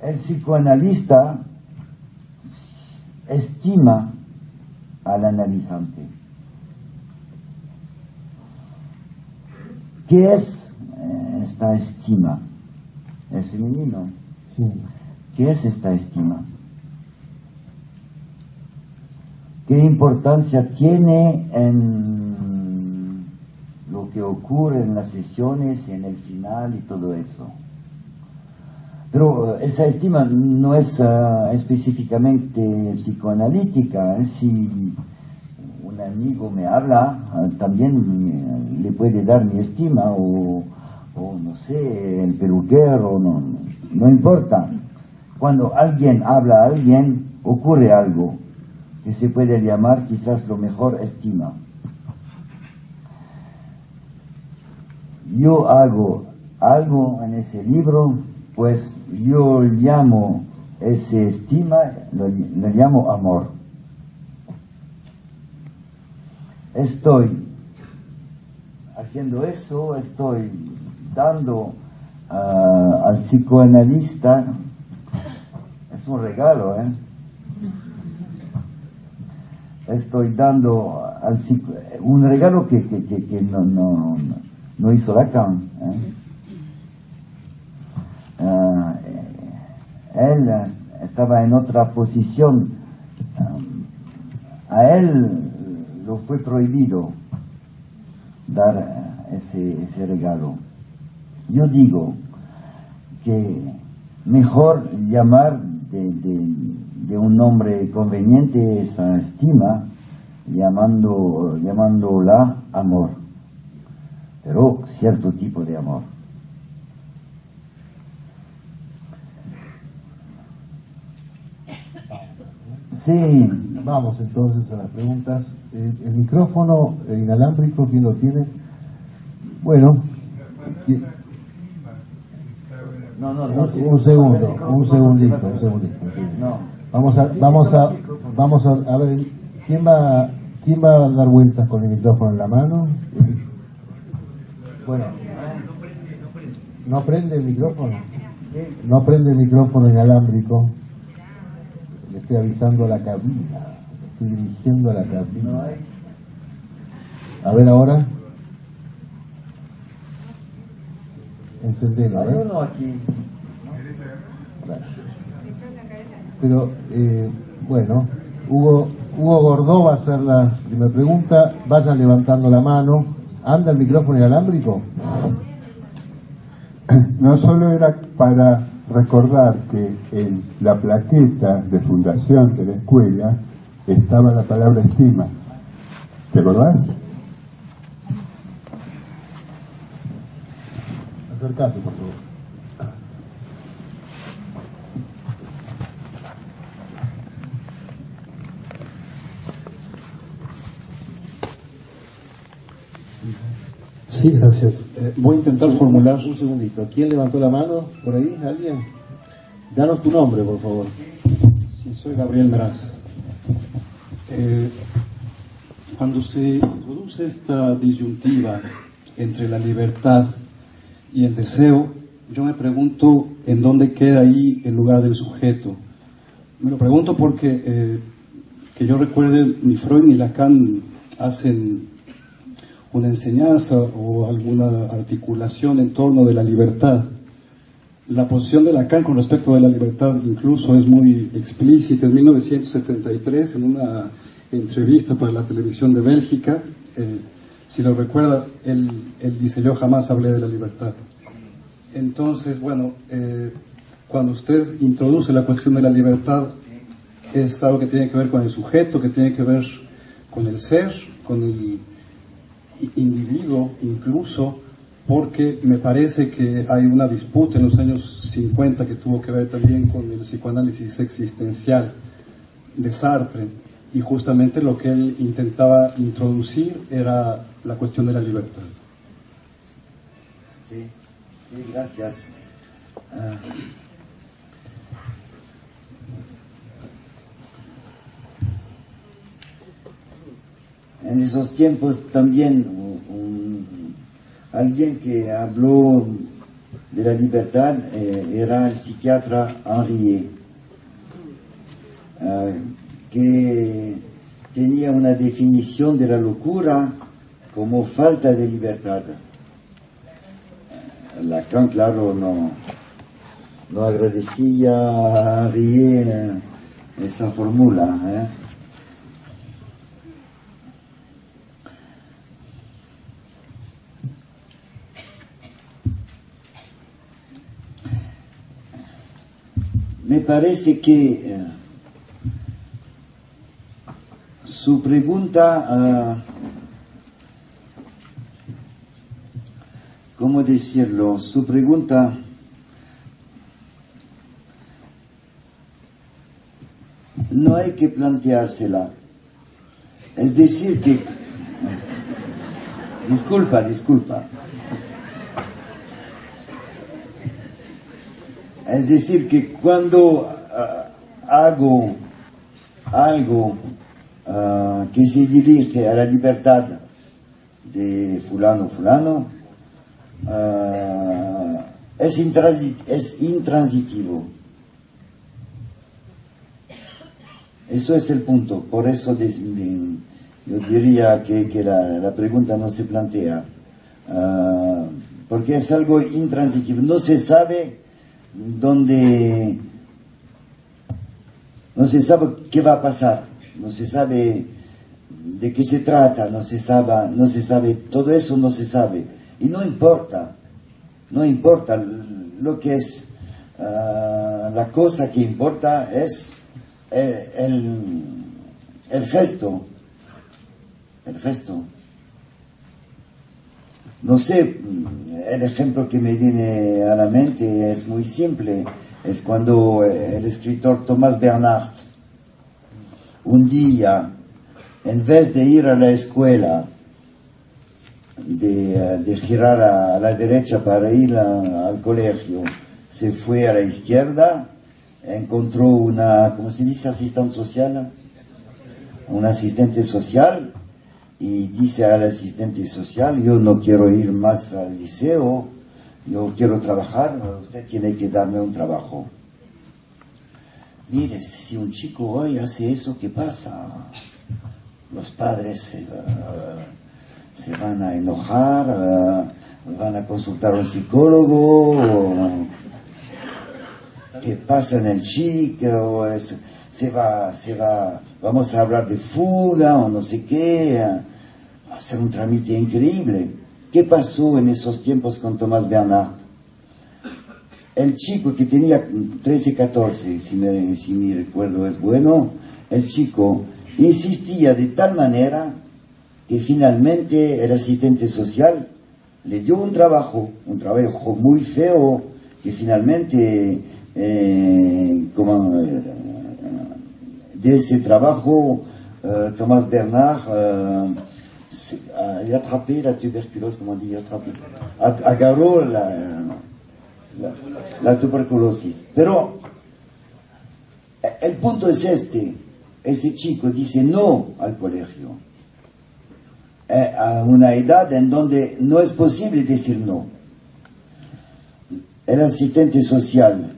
El psicoanalista estima al analizante. ¿Qué es esta estima? ¿Es femenino? Sí. ¿Qué es esta estima? ¿Qué importancia tiene en lo que ocurre en las sesiones, en el final y todo eso? Pero esa estima no es específicamente psicoanalítica. Si un amigo me habla, también le puede dar mi estima, o no sé, el peluquero, no importa. Cuando alguien habla a alguien, ocurre algo que se puede llamar quizás lo mejor estima. Yo hago algo en ese libro, pues yo llamo ese estima, lo llamo amor. Estoy haciendo eso, estoy dando al psicoanalista, es un regalo, estoy dando un regalo que no hizo Lacan. Él estaba en otra posición. A él lo fue prohibido dar ese regalo. Yo digo que mejor llamar de un nombre conveniente esa estima, llamándola amor, pero cierto tipo de amor. Sí, vamos entonces a las preguntas. El micrófono inalámbrico, ¿quién lo tiene? Bueno, un segundito. No. Vamos a ver, ¿quién va a dar vueltas con el micrófono en la mano? Bueno, ¿no prende el micrófono? No prende el micrófono inalámbrico. Le estoy avisando a la cabina, estoy dirigiendo a la cabina. A ver ahora. Encendelo, Hay uno aquí. Pero, bueno, Hugo Gordó va a hacer la primera pregunta. Vayan levantando la mano. ¿Anda el micrófono inalámbrico? No, solo era para recordar que en la plaqueta de fundación de la escuela estaba la palabra estima. ¿Te acordás? Acercate, por favor. Sí, gracias. Voy a intentar formular... Un segundito. ¿Quién levantó la mano? ¿Por ahí? ¿Alguien? Danos tu nombre, por favor. Sí, soy Gabriel Meraz. Cuando se produce esta disyuntiva entre la libertad y el deseo, yo me pregunto en dónde queda ahí el lugar del sujeto. Me lo pregunto porque, que yo recuerde, ni Freud ni Lacan hacen una enseñanza o alguna articulación en torno de la libertad. La posición de Lacan con respecto de la libertad incluso es muy explícita. En 1973, en una entrevista para la televisión de Bélgica, si lo recuerda, él dice: yo jamás hablé de la libertad. Entonces, bueno, cuando usted introduce la cuestión de la libertad, es algo que tiene que ver con el sujeto, que tiene que ver con el ser, con el individuo incluso, porque me parece que hay una disputa en los años 50 que tuvo que ver también con el psicoanálisis existencial de Sartre, y justamente lo que él intentaba introducir era la cuestión de la libertad. Sí, sí, gracias. En esos tiempos también alguien que habló de la libertad era el psiquiatra Henriet, que tenía una definición de la locura como falta de libertad. Lacan, claro, no agradecía a Henriet esa fórmula. Me parece que su pregunta, ¿cómo decirlo? Su pregunta no hay que planteársela. Es decir que... Disculpa. Es decir, que cuando hago algo que se dirige a la libertad de fulano, es intransitivo. Eso es el punto. Por eso yo diría que la pregunta no se plantea. Porque es algo intransitivo. No se sabe donde no se sabe qué va a pasar, no se sabe de qué se trata, no se sabe, todo eso no se sabe, y no importa lo que es, la cosa que importa es el gesto. No sé, el ejemplo que me viene a la mente es muy simple. Es cuando el escritor Thomas Bernhard, un día, en vez de ir a la escuela, de girar a la derecha para ir al colegio, se fue a la izquierda, encontró ¿cómo se dice? Asistente social. Un asistente social. Y dice al asistente social: yo no quiero ir más al liceo, yo quiero trabajar, usted tiene que darme un trabajo. Mire, si un chico hoy hace eso, ¿qué pasa? Los padres se van a enojar, van a consultar a un psicólogo, ¿qué pasa en el chico? Vamos a hablar de fuga o no sé qué, hacer un trámite increíble. ¿Qué pasó en esos tiempos con Thomas Bernhard? El chico que tenía 13, 14, si mi recuerdo es bueno, el chico insistía de tal manera que finalmente el asistente social le dio un trabajo muy feo, que finalmente de ese trabajo Thomas Bernhard il a attrapé la tuberculose, como dice, agarró la tuberculosis. Pero el punto es ese chico dice no al colegio, a una edad en donde no es posible decir no. El asistente social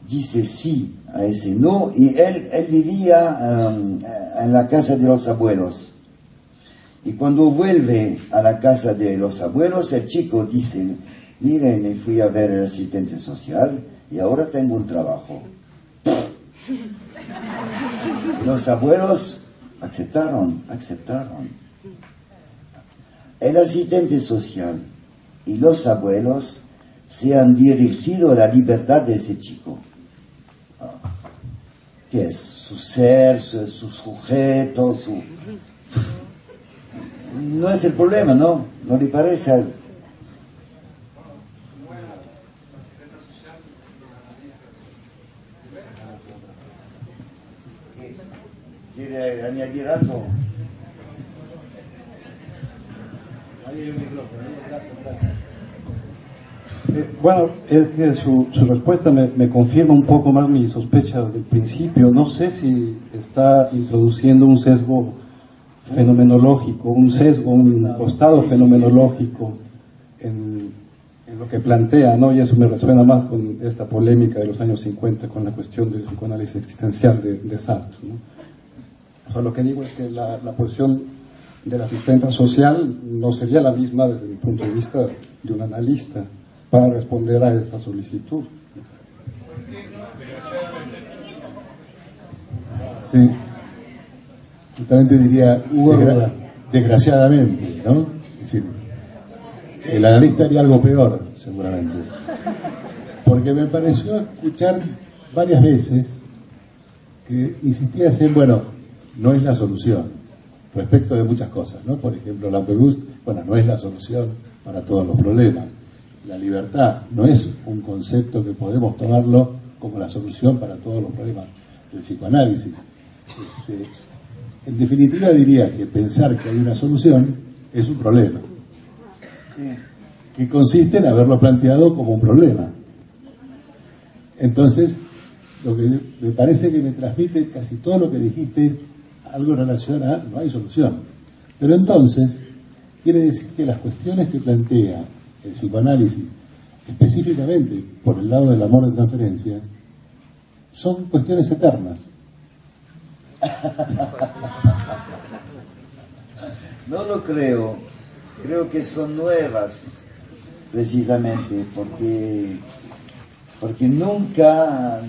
dice sí a ese no, y él vivía en la casa de los abuelos. Y cuando vuelve a la casa de los abuelos, el chico dice: mire, me fui a ver al asistente social y ahora tengo un trabajo. Los abuelos aceptaron. El asistente social y los abuelos se han dirigido a la libertad de ese chico, que es su ser, su sujeto, no es el problema, ¿no? ¿No le parece? ¿Quiere añadir algo? Ahí hay un micrófono, ahí atrás. Bueno, es que su respuesta me confirma un poco más mi sospecha del principio. No sé si está introduciendo un sesgo fenomenológico, un costado fenomenológico en lo que plantea, ¿no? Y eso me resuena más con esta polémica de los años 50 con la cuestión del psicoanálisis existencial de Sartre, ¿no? O sea, lo que digo es que la posición del asistente social no sería la misma desde mi punto de vista de un analista para responder a esa solicitud. Sí, justamente diría desgraciadamente, ¿no? Es decir, el analista haría algo peor, seguramente. Porque me pareció escuchar varias veces que insistías en, bueno, no es la solución, respecto de muchas cosas, ¿no? Por ejemplo, la Proust, bueno, no es la solución para todos los problemas. La libertad no es un concepto que podemos tomarlo como la solución para todos los problemas del psicoanálisis. En definitiva diría que pensar que hay una solución es un problema, que consiste en haberlo planteado como un problema. Entonces, lo que me parece que me transmite casi todo lo que dijiste es algo en relación a no hay solución. Pero entonces, quiere decir que las cuestiones que plantea el psicoanálisis, específicamente por el lado del amor de transferencia, son cuestiones eternas. No lo creo. Creo que son nuevas, precisamente, porque nunca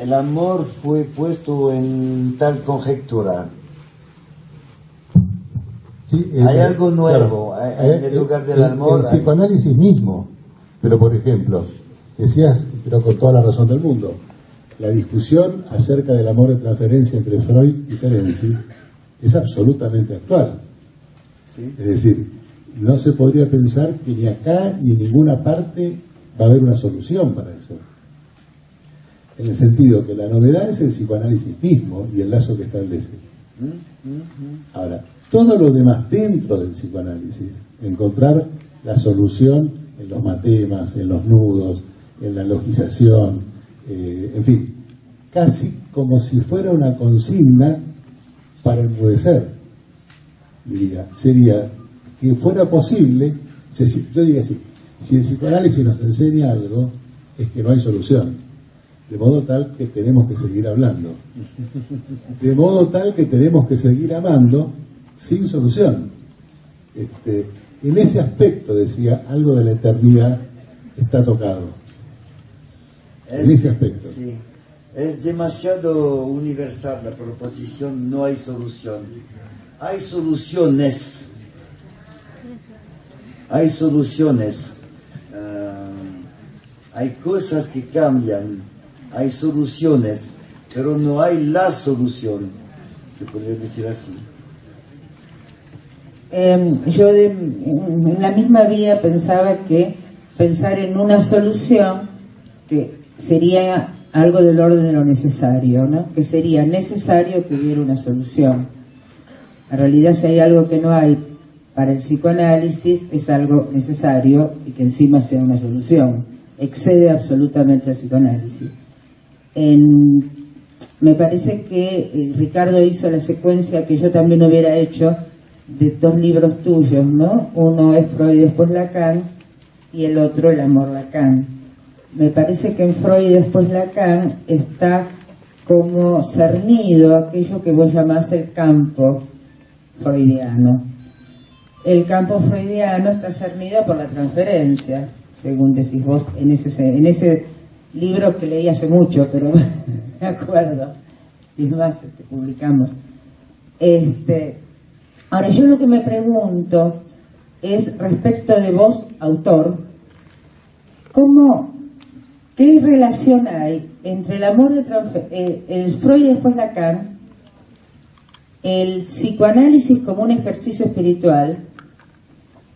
el amor fue puesto en tal conjetura. Sí, hay algo nuevo, claro, en el lugar del amor. El psicoanálisis mismo, pero por ejemplo, decías, pero con toda la razón del mundo, la discusión acerca del amor de transferencia entre Freud y Ferenczi es absolutamente actual. ¿Sí? Es decir, no se podría pensar que ni acá ni en ninguna parte va a haber una solución para eso. En el sentido que la novedad es el psicoanálisis mismo y el lazo que establece. Ahora, todo lo demás dentro del psicoanálisis, encontrar la solución en los matemas, en los nudos, en la logización, en fin, casi como si fuera una consigna para enmudecer, diría, sería que fuera posible, yo diría así, si el psicoanálisis nos enseña algo, es que no hay solución, de modo tal que tenemos que seguir hablando, de modo tal que tenemos que seguir amando sin solución. En ese aspecto, decía, algo de la eternidad está tocado. En ese aspecto. Sí. Es demasiado universal la proposición, no hay solución. Hay soluciones. Hay soluciones. Hay cosas que cambian. Hay soluciones, pero no hay la solución. Se podría decir así. Yo en la misma vía pensaba que pensar en una solución que sería algo del orden de lo necesario, ¿no? Que sería necesario que hubiera una solución. En realidad, si hay algo que no hay para el psicoanálisis, es algo necesario y que encima sea una solución. Excede absolutamente al psicoanálisis. Me parece que Ricardo hizo la secuencia que yo también hubiera hecho de dos libros tuyos, ¿no? Uno es Freud y después Lacan, y el otro El amor Lacan. Me parece que en Freud y después Lacan está como cernido aquello que vos llamás el campo freudiano. El campo freudiano está cernido por la transferencia, según decís vos, en ese libro que leí hace mucho, pero me acuerdo, y es más, publicamos. Ahora, yo lo que me pregunto es, respecto de vos, autor, ¿qué relación hay entre el amor de el Freud y después Lacan, el psicoanálisis como un ejercicio espiritual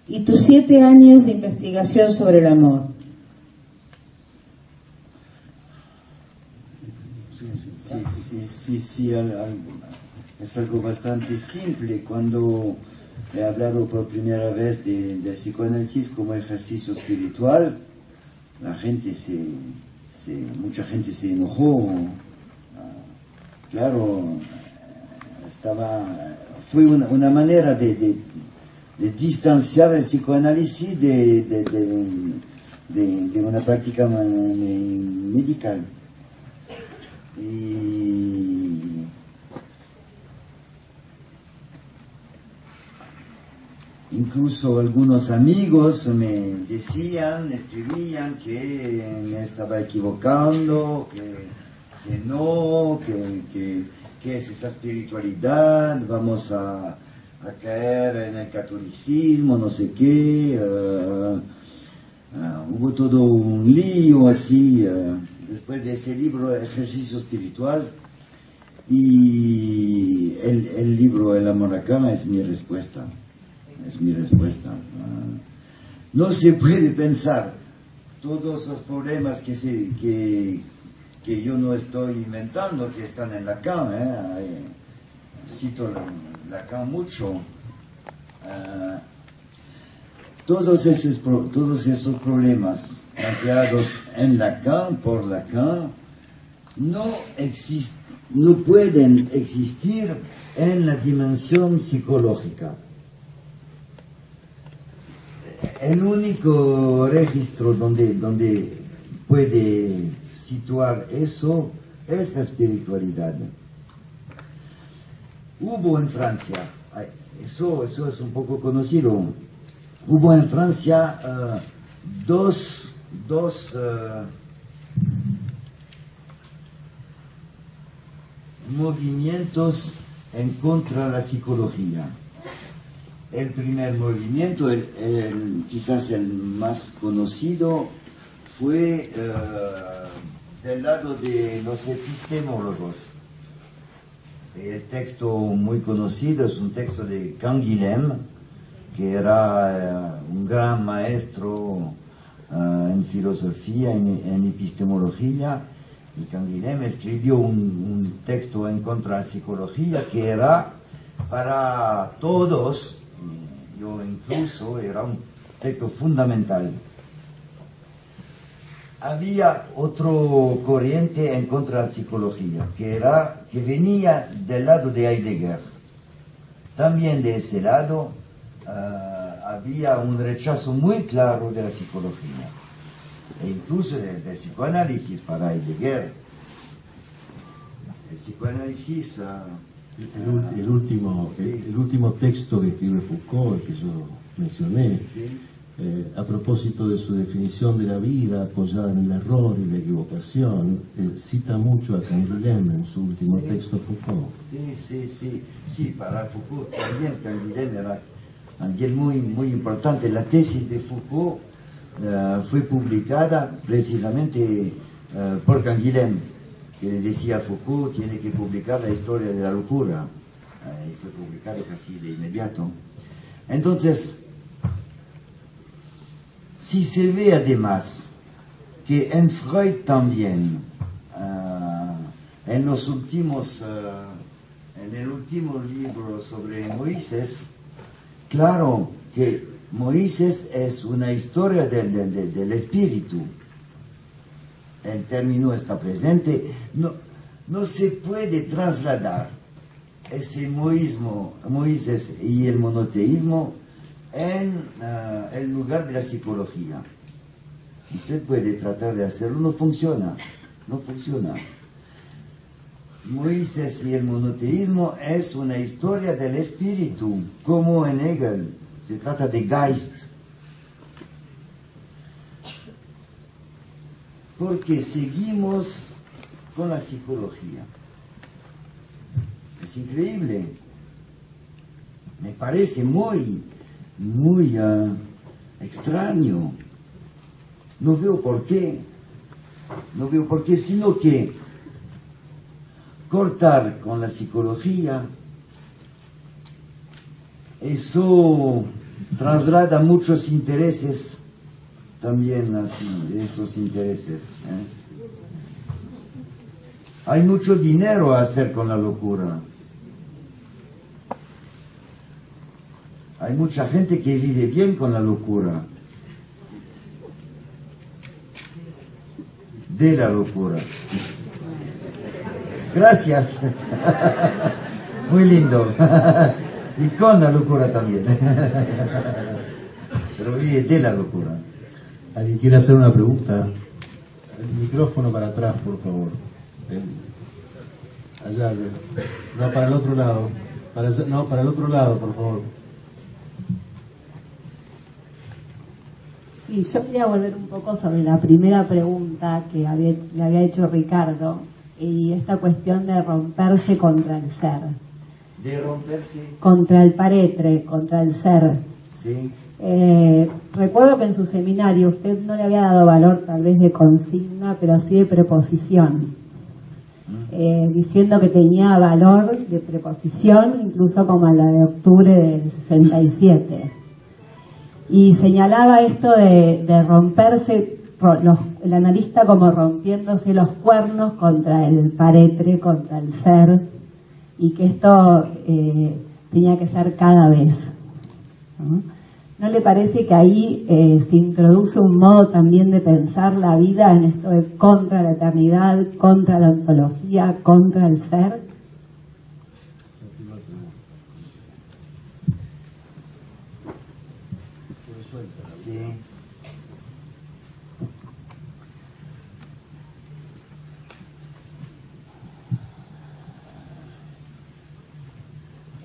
y tus 7 años de investigación sobre el amor? Sí, es algo bastante simple. Cuando he hablado por primera vez del psicoanálisis como ejercicio espiritual, mucha gente se enojó. Claro, fue una manera de distanciar el psicoanálisis de una práctica medical. Y incluso algunos amigos me escribían que me estaba equivocando, que no, que es esa espiritualidad, vamos a caer en el catolicismo, no sé qué. Hubo todo un lío así después de ese libro, Ejercicio Espiritual, y el libro El Amor Acá es mi respuesta. No se puede pensar todos los problemas que yo no estoy inventando, que están en Lacan. Cito Lacan mucho. Todos esos problemas planteados en Lacan, por Lacan, no pueden existir en la dimensión psicológica. El único registro donde puede situar eso es la espiritualidad. Hubo en Francia, eso es un poco conocido, hubo en Francia dos movimientos en contra de la psicología. El primer movimiento, quizás el más conocido, fue del lado de los epistemólogos. El texto muy conocido es un texto de Canguilhem, que era un gran maestro en filosofía, en epistemología, y Canguilhem escribió un texto en contra de la psicología que era para todos, yo incluso, era un texto fundamental. Había otro corriente en contra de la psicología, que venía del lado de Heidegger. También de ese lado había un rechazo muy claro de la psicología, e incluso del psicoanálisis para Heidegger. El psicoanálisis... El último texto que escribe Foucault, que yo mencioné, a propósito de su definición de la vida apoyada en el error y la equivocación, cita mucho a Canguilhem en su último texto Foucault. Sí, para Foucault también Canguilhem era alguien muy importante. La tesis de Foucault fue publicada precisamente por Canguilhem, que le decía a Foucault: tiene que publicar la historia de la locura, y fue publicado casi de inmediato. Entonces, si se ve además que en Freud también, en el último libro sobre Moisés, claro que Moisés es una historia del espíritu. El término está presente, no se puede trasladar ese Moisés y el monoteísmo en el lugar de la psicología. Usted puede tratar de hacerlo, no funciona. Moisés y el monoteísmo es una historia del espíritu, como en Hegel, se trata de Geist. Porque seguimos con la psicología. Es increíble. Me parece muy extraño. No veo por qué, sino que cortar con la psicología, eso traslada muchos intereses también, así, esos intereses. Hay mucho dinero a hacer con la locura. Hay mucha gente que vive bien con la locura. De la locura. Gracias. Muy lindo. Y con la locura también. Pero vive de la locura. ¿Alguien quiere hacer una pregunta? El micrófono para atrás, por favor. Allá. No, para el otro lado. No, para el otro lado, por favor. Sí, yo quería volver un poco sobre la primera pregunta que le había hecho Ricardo y esta cuestión de romperse contra el ser. De romperse. Contra el paretre, contra el ser. Sí. Recuerdo que en su seminario usted no le había dado valor tal vez de consigna, pero sí de preposición, diciendo que tenía valor de preposición, incluso como la de octubre del 67. Y señalaba esto de romperse, el analista como rompiéndose los cuernos contra el paretre, contra el ser, y que esto tenía que ser cada vez, ¿no? ¿No le parece que ahí se introduce un modo también de pensar la vida en esto de contra la eternidad, contra la ontología, contra el ser? Sí.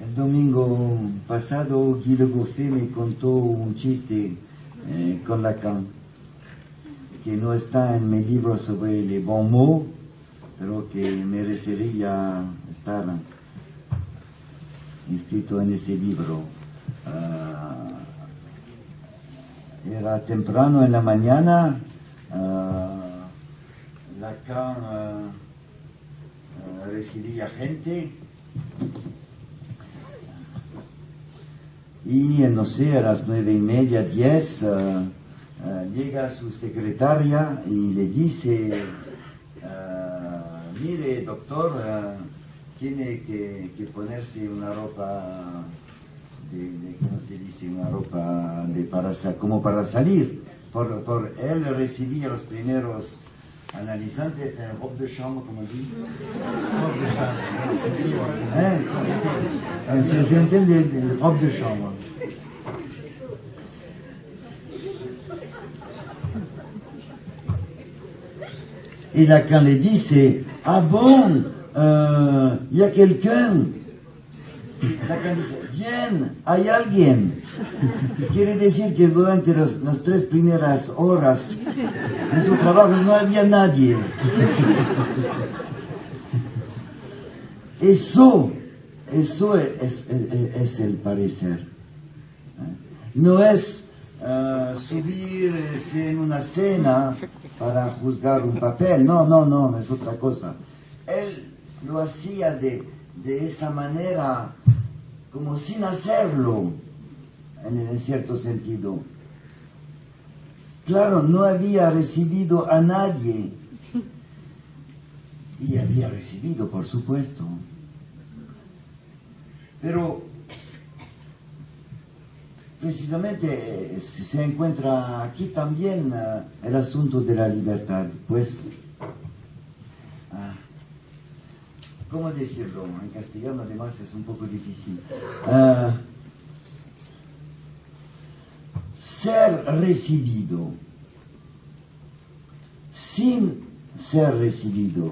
El domingo pasado Guy Le Goffet me contó un chiste con Lacan, que no está en mi libro sobre les bons mots, pero que merecería estar inscrito en ese libro. Era temprano en la mañana, Lacan recibía gente y no sé, a las 9:30, 10, llega su secretaria y le dice, mire doctor, tiene que ponerse una ropa ¿cómo se dice? Una ropa como para salir. Por él recibía los primeros analizantes en robe de chambre, como dice. Robe de chambre. ¿Se entiende? Robe de chambre. Y Lacan le dice, ah bon, y a quelqu'un. Lacan dice, bien, hay alguien. Quiere decir que durante las 3 primeras horas de su trabajo no había nadie. Eso es el parecer. No es subirse en una cena para juzgar un papel. No, es otra cosa. Él lo hacía de esa manera, como sin hacerlo, en cierto sentido. Claro, no había recibido a nadie, y había recibido, por supuesto, pero precisamente se encuentra aquí también el asunto de la libertad, pues, ¿cómo decirlo? En castellano además es un poco difícil. Ser recibido sin ser recibido.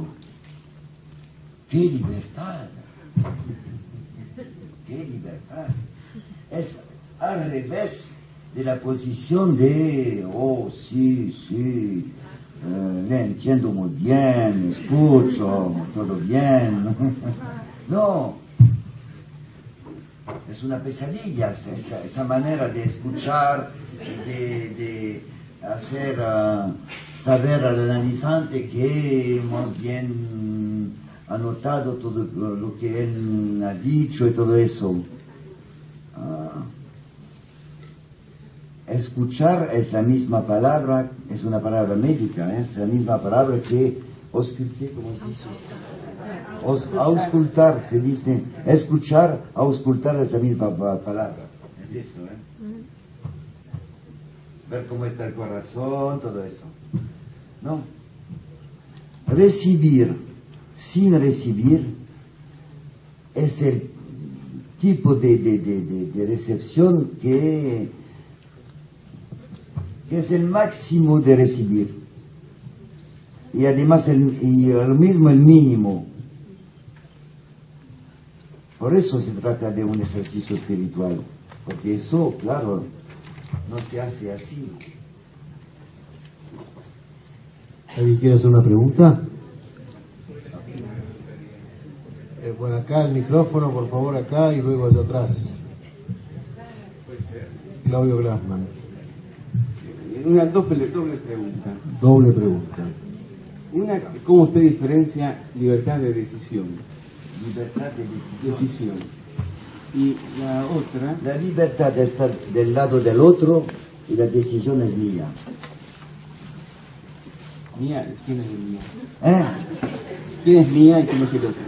¡Qué libertad! ¡Qué libertad! Es al revés de la posición de, oh, sí, le entiendo muy bien, escucho, todo bien. No, es una pesadilla esa manera de escuchar y de hacer saber al analizante que hemos bien anotado todo lo que él ha dicho y todo eso. Escuchar es la misma palabra, es una palabra médica, es la misma palabra que ausculter, como dice. Auscultar, se dice, escuchar, auscultar es la misma palabra. Es eso, ver cómo está el corazón, todo eso. ¿No? Recibir sin recibir es el tipo de recepción que es el máximo de recibir. Y además lo mismo el mínimo. Por eso se trata de un ejercicio espiritual, porque eso, claro, no se hace así. ¿Alguien quiere hacer una pregunta? Bueno, acá el micrófono, por favor, acá y luego el de atrás. Claudio Glassman. Una doble pregunta. Doble pregunta. Una, ¿cómo usted diferencia libertad de decisión? Libertad de Decisión. Y la otra... La libertad está del lado del otro y la decisión es mía. ¿Mía? ¿Quién es el mía? ¿Eh? ¿Quién es mía y quién es el otro?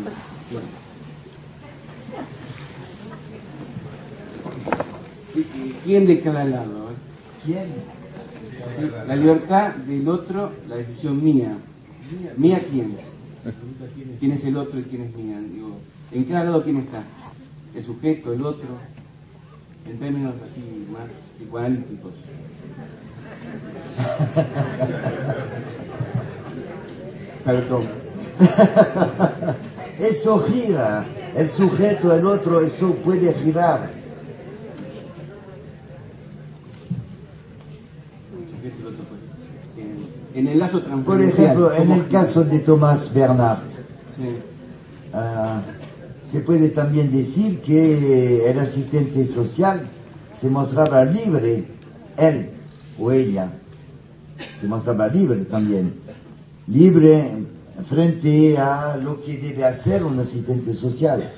¿Quién de cada lado? ¿Quién? ¿Sí? La libertad del otro, la decisión mía. ¿Mía quién? ¿Quién es el otro y quién es mía? Digo, ¿en cada lado quién está? ¿El sujeto, el otro? En términos así más psicoanalíticos. Perdón. Eso gira. El sujeto, el otro, eso puede girar. En el lazo Por transferencial. ejemplo, en el caso de Thomas Bernhard, Sí. se puede también decir que el asistente social se mostraba libre, él o ella, se mostraba libre también, libre frente a lo que debe hacer un asistente social.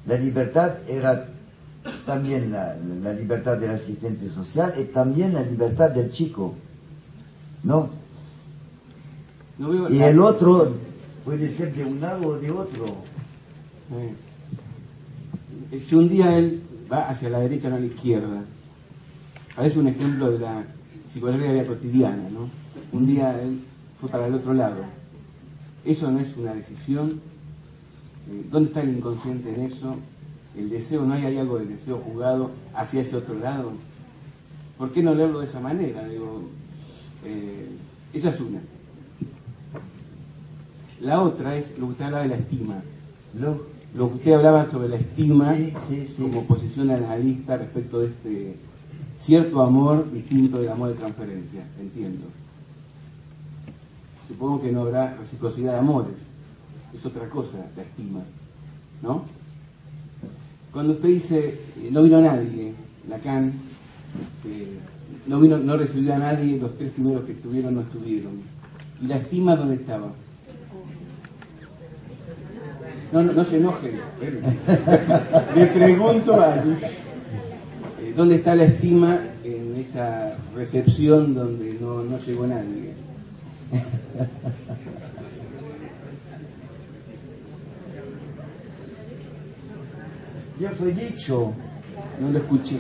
La libertad era también la libertad del asistente social y también la libertad del chico, ¿no? No veo Y el otro puede ser de un lado o de otro. Sí. Si un día él va hacia la derecha o no a la izquierda, parece un ejemplo de la psicología cotidiana, ¿no? Un día él fue para el otro lado. Eso no es una decisión. ¿Dónde está el inconsciente en eso? El deseo, ¿no hay algo de deseo jugado hacia ese otro lado? ¿Por qué no leerlo de esa manera? Digo, esa es una. La otra es lo que usted hablaba de la estima. Lo que usted hablaba sobre la estima Sí. como posición analista respecto de este cierto amor distinto del amor de transferencia, entiendo. Supongo que no habrá reciprocidad de amores, es otra cosa la estima, ¿no? Cuando usted dice no vino nadie, Lacan no recibió a nadie, los 3 primeros que estuvieron no estuvieron. ¿Y la estima dónde estaba? No se enojen. Le pregunto a Lush, ¿dónde está la estima en esa recepción donde no llegó nadie? Ya fue dicho. No lo escuché.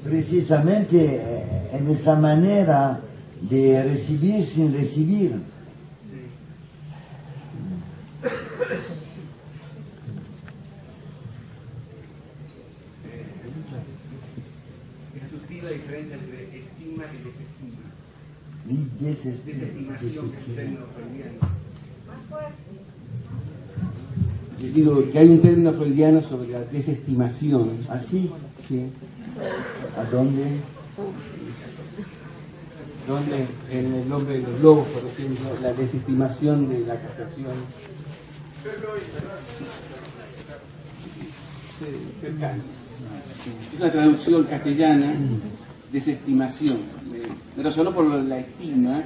Precisamente en esa manera de recibir sin recibir. Es sutil la diferencia entre estima y desestima. Y Desestimación, que es un término freudiano. Les digo que hay un término freudiano sobre la desestimación. ¿Así? Sí. ¿A dónde? Donde en El hombre de los lobos, por ejemplo, la desestimación de la castración. Cercano. Es una traducción castellana, desestimación. Me resonó por la estima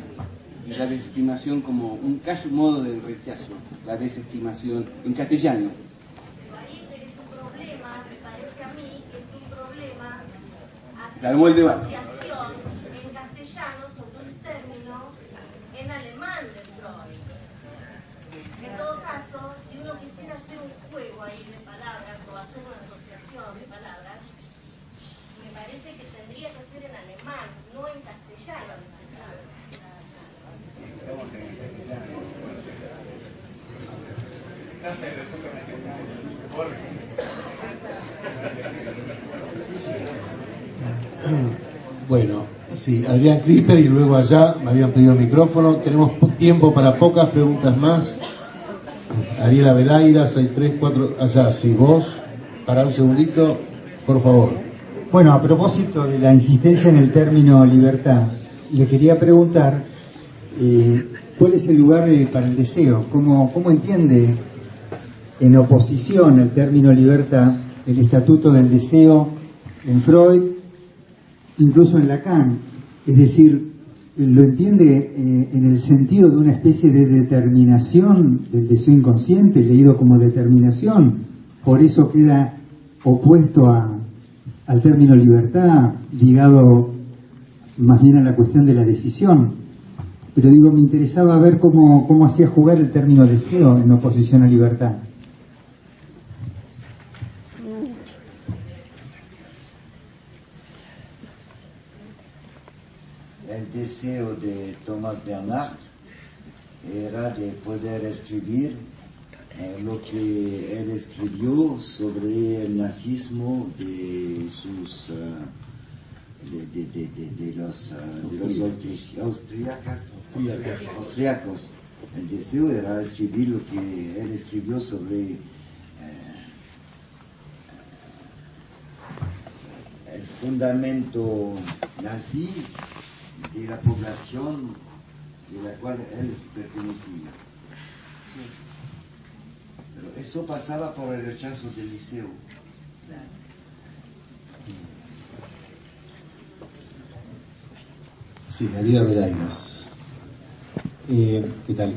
y la desestimación como un casi modo de rechazo, la desestimación en castellano. Es un problema, me parece a mí que es un problema Armó el debate. en castellano sobre un término Bueno, sí, Adrián Crisper y luego allá me habían pedido el micrófono. Tenemos tiempo para pocas preguntas más. Ariela Velairas, hay 3, 4, allá, sí, vos, para un segundito, por favor. Bueno, a propósito de la insistencia en el término libertad, le quería preguntar cuál es el lugar para el deseo, cómo entiende en oposición al término libertad el estatuto del deseo en Freud, incluso en Lacan, es decir, lo entiende en el sentido de una especie de determinación del deseo inconsciente, leído como determinación, por eso queda opuesto al término libertad, ligado más bien a la cuestión de la decisión. Pero digo, me interesaba ver cómo hacía jugar el término deseo en oposición a libertad. El deseo de Thomas Bernhard era de poder escribir lo que él escribió sobre el nazismo de sus de los austriacos. El deseo era escribir lo que él escribió sobre el fundamento nazi de la población de la cual él pertenecía. Pero eso pasaba por el rechazo del liceo. Sí, Ariela Velairas. ¿Qué tal?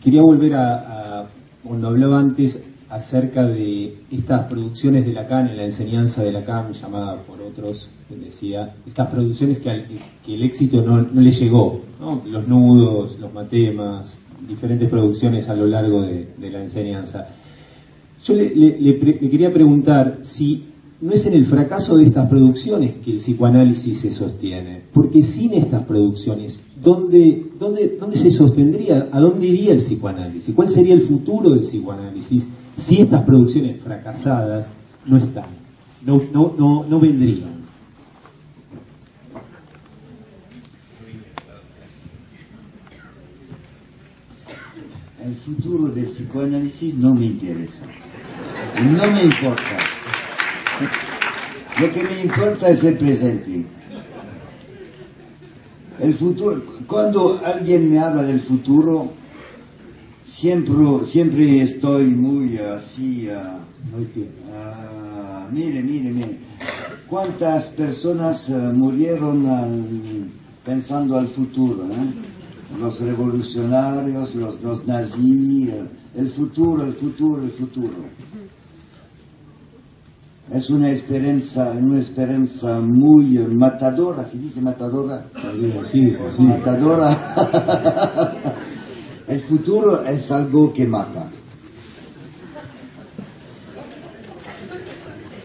Quería volver a cuando hablaba antes acerca de estas producciones de Lacan, en la enseñanza de Lacan, llamada por otros, decía, estas producciones que el éxito no le llegó, ¿no? Los nudos, los matemas, diferentes producciones a lo largo de la enseñanza. Yo le quería preguntar si no es en el fracaso de estas producciones que el psicoanálisis se sostiene, porque sin estas producciones, ¿dónde se sostendría? ¿A dónde iría el psicoanálisis? ¿Cuál sería el futuro del psicoanálisis si estas producciones fracasadas no están, no vendrían? El futuro del psicoanálisis no me interesa, no me importa. Lo que me importa es el presente. El futuro, cuando alguien me habla del futuro, siempre estoy muy así. Mire, ¿cuántas personas murieron pensando al futuro? Los revolucionarios, los nazis, el futuro. Es una esperanza muy matadora, ¿se dice matadora? Sí. Matadora. El futuro es algo que mata.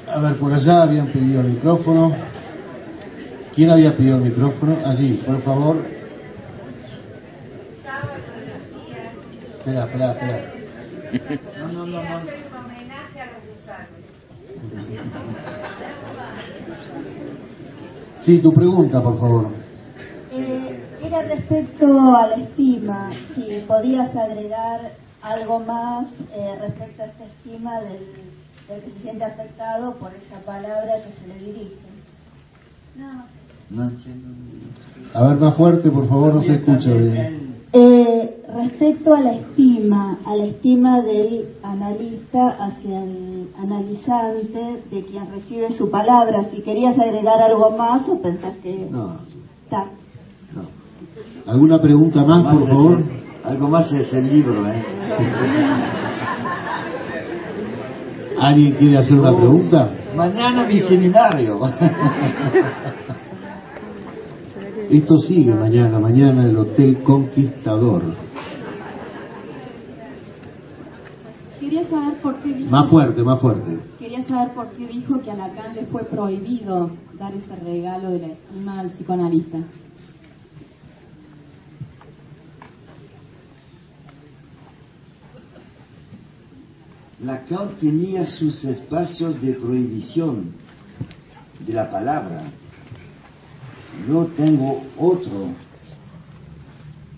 A ver, por allá habían pedido el micrófono. ¿Quién había pedido el micrófono? Allí, por favor. Espera. No. Sí, tu pregunta, por favor. Era respecto a la estima, si podías agregar algo más respecto a esta estima del que se siente afectado por esa palabra que se le dirige. No entiendo. A ver, más fuerte, por favor, no se escucha bien. Respecto a la estima del analista hacia el analizante, de quien recibe su palabra, si querías agregar algo más o pensás que está. No. ¿Alguna pregunta más, por favor? Algo más es el libro, ¿Alguien quiere hacer una pregunta? Mañana mi seminario. Esto sigue mañana en el Hotel Conquistador. Quería saber por qué dijo... Más fuerte. Quería saber por qué dijo que a Lacan le fue prohibido dar ese regalo de la estima al psicoanalista. Lacan tenía sus espacios de prohibición de la palabra. Yo tengo otro,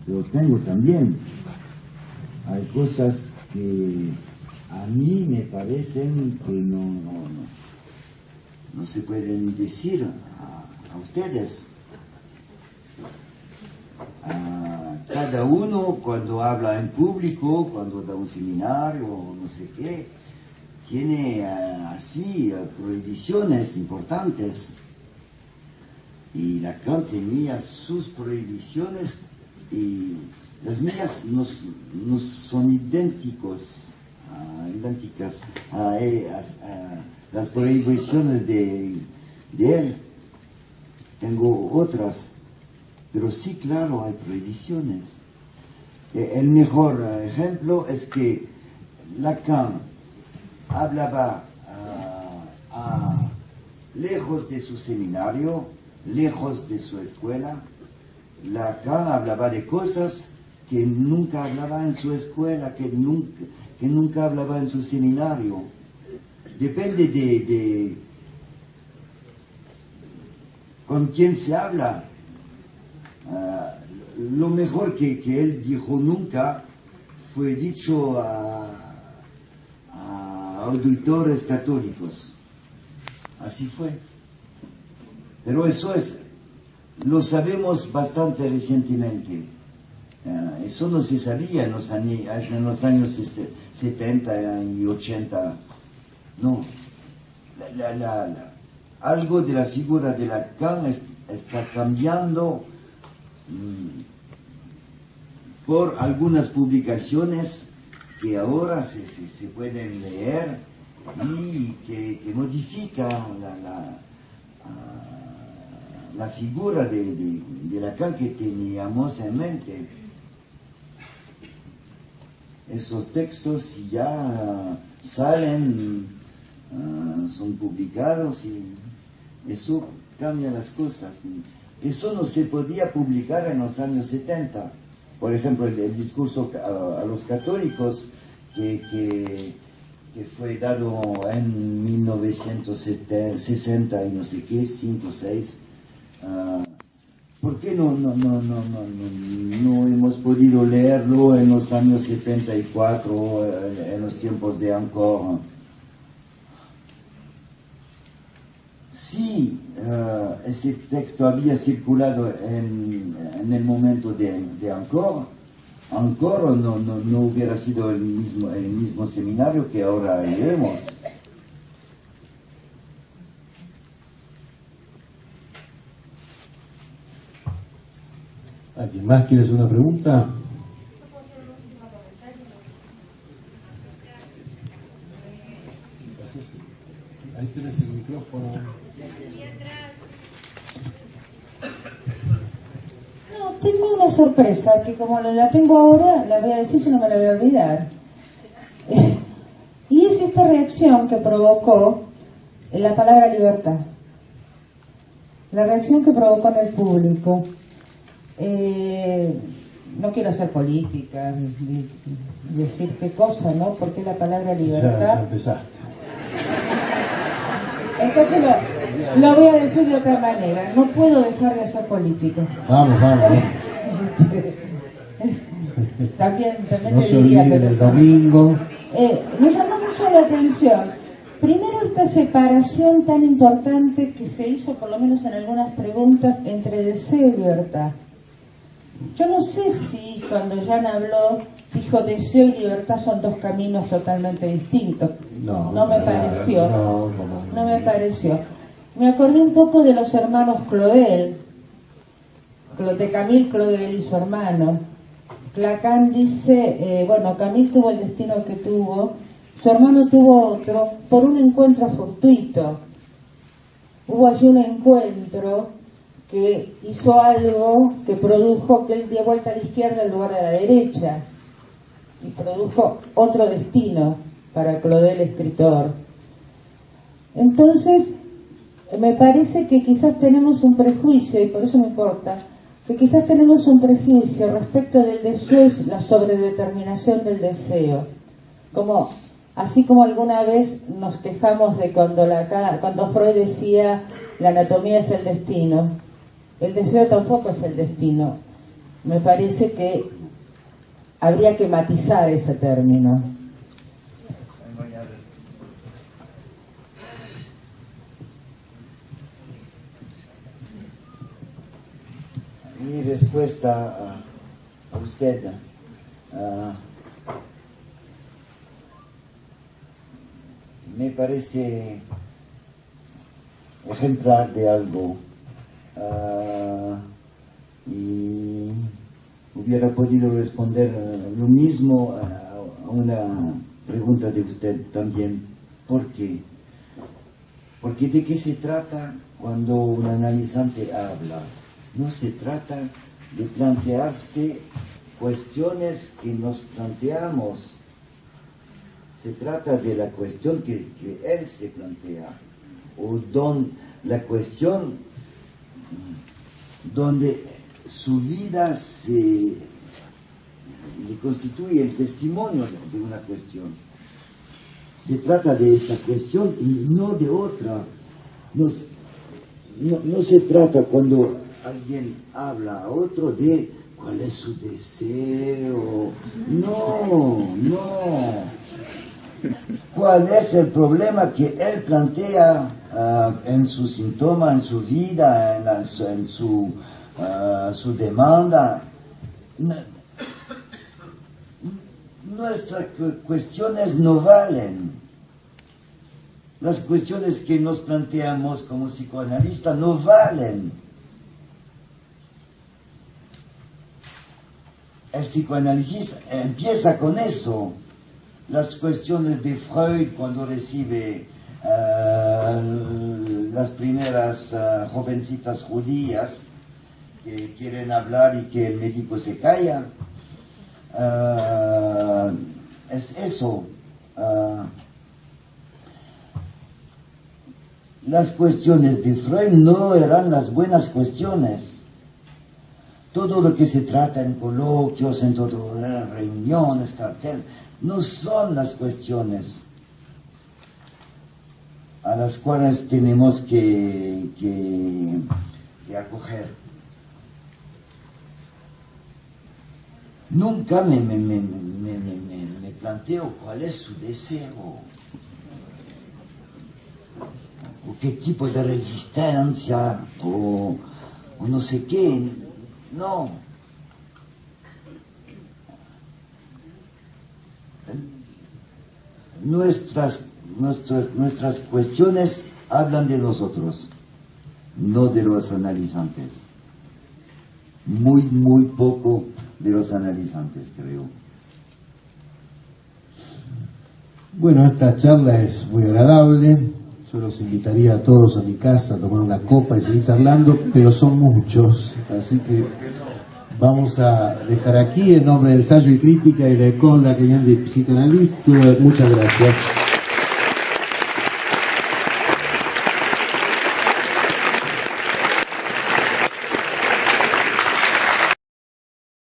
pero tengo también. Hay cosas que a mí me parecen que no se pueden decir a ustedes. Cada uno cuando habla en público, cuando da un seminario, no sé qué, tiene así prohibiciones importantes. Y Lacan tenía sus prohibiciones y las mías no son idénticas a las prohibiciones de él. Tengo otras. Pero sí, claro, hay prohibiciones. El mejor ejemplo es que Lacan hablaba lejos de su seminario, lejos de su escuela. Lacan hablaba de cosas que nunca hablaba en su escuela, que nunca hablaba en su seminario. Depende de con quién se habla. Lo mejor que él dijo nunca fue dicho a auditores católicos. Así fue. Pero eso lo sabemos bastante recientemente. Eso no se sabía en los años 70 y 80. No. Algo de la figura de Lacan está cambiando por algunas publicaciones que ahora se pueden leer y que modifican la figura de Lacan que teníamos en mente. Esos textos ya salen, son publicados y eso cambia las cosas. Eso no se podía publicar en los años 70. Por ejemplo, el discurso a los católicos que fue dado en 1960 y no sé qué, 5 o 6. ¿Por qué no hemos podido leerlo en los años 74, en los tiempos de Encore? Si ese texto había circulado en el momento de Encore no hubiera sido el mismo seminario que ahora leemos. ¿Alguien más quiere hacer una pregunta? Ahí tienes el micrófono. No, tengo una sorpresa que como la tengo ahora, la voy a decir si no me la voy a olvidar. Y es esta reacción que provocó la palabra libertad. La reacción que provocó en el público. No quiero hacer política ni decir qué cosa, ¿no? Porque la palabra libertad... Ya empezaste. Entonces lo voy a decir de otra manera. No puedo dejar de hacer política. Vamos. También no te se diría olviden que el domingo. me llamó mucho la atención. Primero, esta separación tan importante que se hizo, por lo menos en algunas preguntas, entre deseo y libertad. Yo no sé si cuando Jan habló, dijo deseo y libertad son dos caminos totalmente distintos. No me pareció. No me pareció. Me acordé un poco de los hermanos Claudel, de Camille Claudel y su hermano. Lacan dice, Camille tuvo el destino que tuvo, su hermano tuvo otro, por un encuentro fortuito. Hubo allí un encuentro que hizo algo que produjo que él dio vuelta a la izquierda en lugar de a la derecha y produjo otro destino para Claudel, escritor. Entonces me parece que quizás tenemos un prejuicio, y por eso me importa, que quizás tenemos un prejuicio respecto del deseo y la sobredeterminación del deseo, como Así como alguna vez nos quejamos de cuando Freud decía la anatomía es el destino, el deseo tampoco es el destino. Me parece que habría que matizar ese término. Mi respuesta a usted me parece ejemplar de algo, y hubiera podido responder lo mismo a una pregunta de usted también. ¿Por qué? Porque ¿de qué se trata cuando un analizante habla? No se trata de plantearse cuestiones que nos planteamos. Se trata de la cuestión que él se plantea, o la cuestión donde su vida le constituye el testimonio de una cuestión. Se trata de esa cuestión y no de otra. No se trata cuando alguien habla a otro de cuál es su deseo. No. ¿Cuál es el problema que él plantea en su síntoma, en su vida, en su demanda? Nuestras cuestiones no valen. Las cuestiones que nos planteamos como psicoanalistas no valen. El psicoanálisis empieza con eso. Las cuestiones de Freud cuando recibe las primeras jovencitas judías que quieren hablar y que el médico se calla, es eso. Las cuestiones de Freud no eran las buenas cuestiones. Todo lo que se trata en coloquios, en reuniones, cartel, no son las cuestiones a las cuales tenemos que acoger. Nunca me planteo cuál es su deseo o qué tipo de resistencia o no sé qué. No. Nuestras cuestiones hablan de nosotros, no de los analizantes. Muy poco de los analizantes, creo. Bueno, esta charla es muy agradable. Yo los invitaría a todos a mi casa a tomar una copa y seguir charlando, pero son muchos, así que vamos a dejar aquí en nombre del Ensayo y Crítica y la École Académique de Psicoanálisis. Muchas gracias.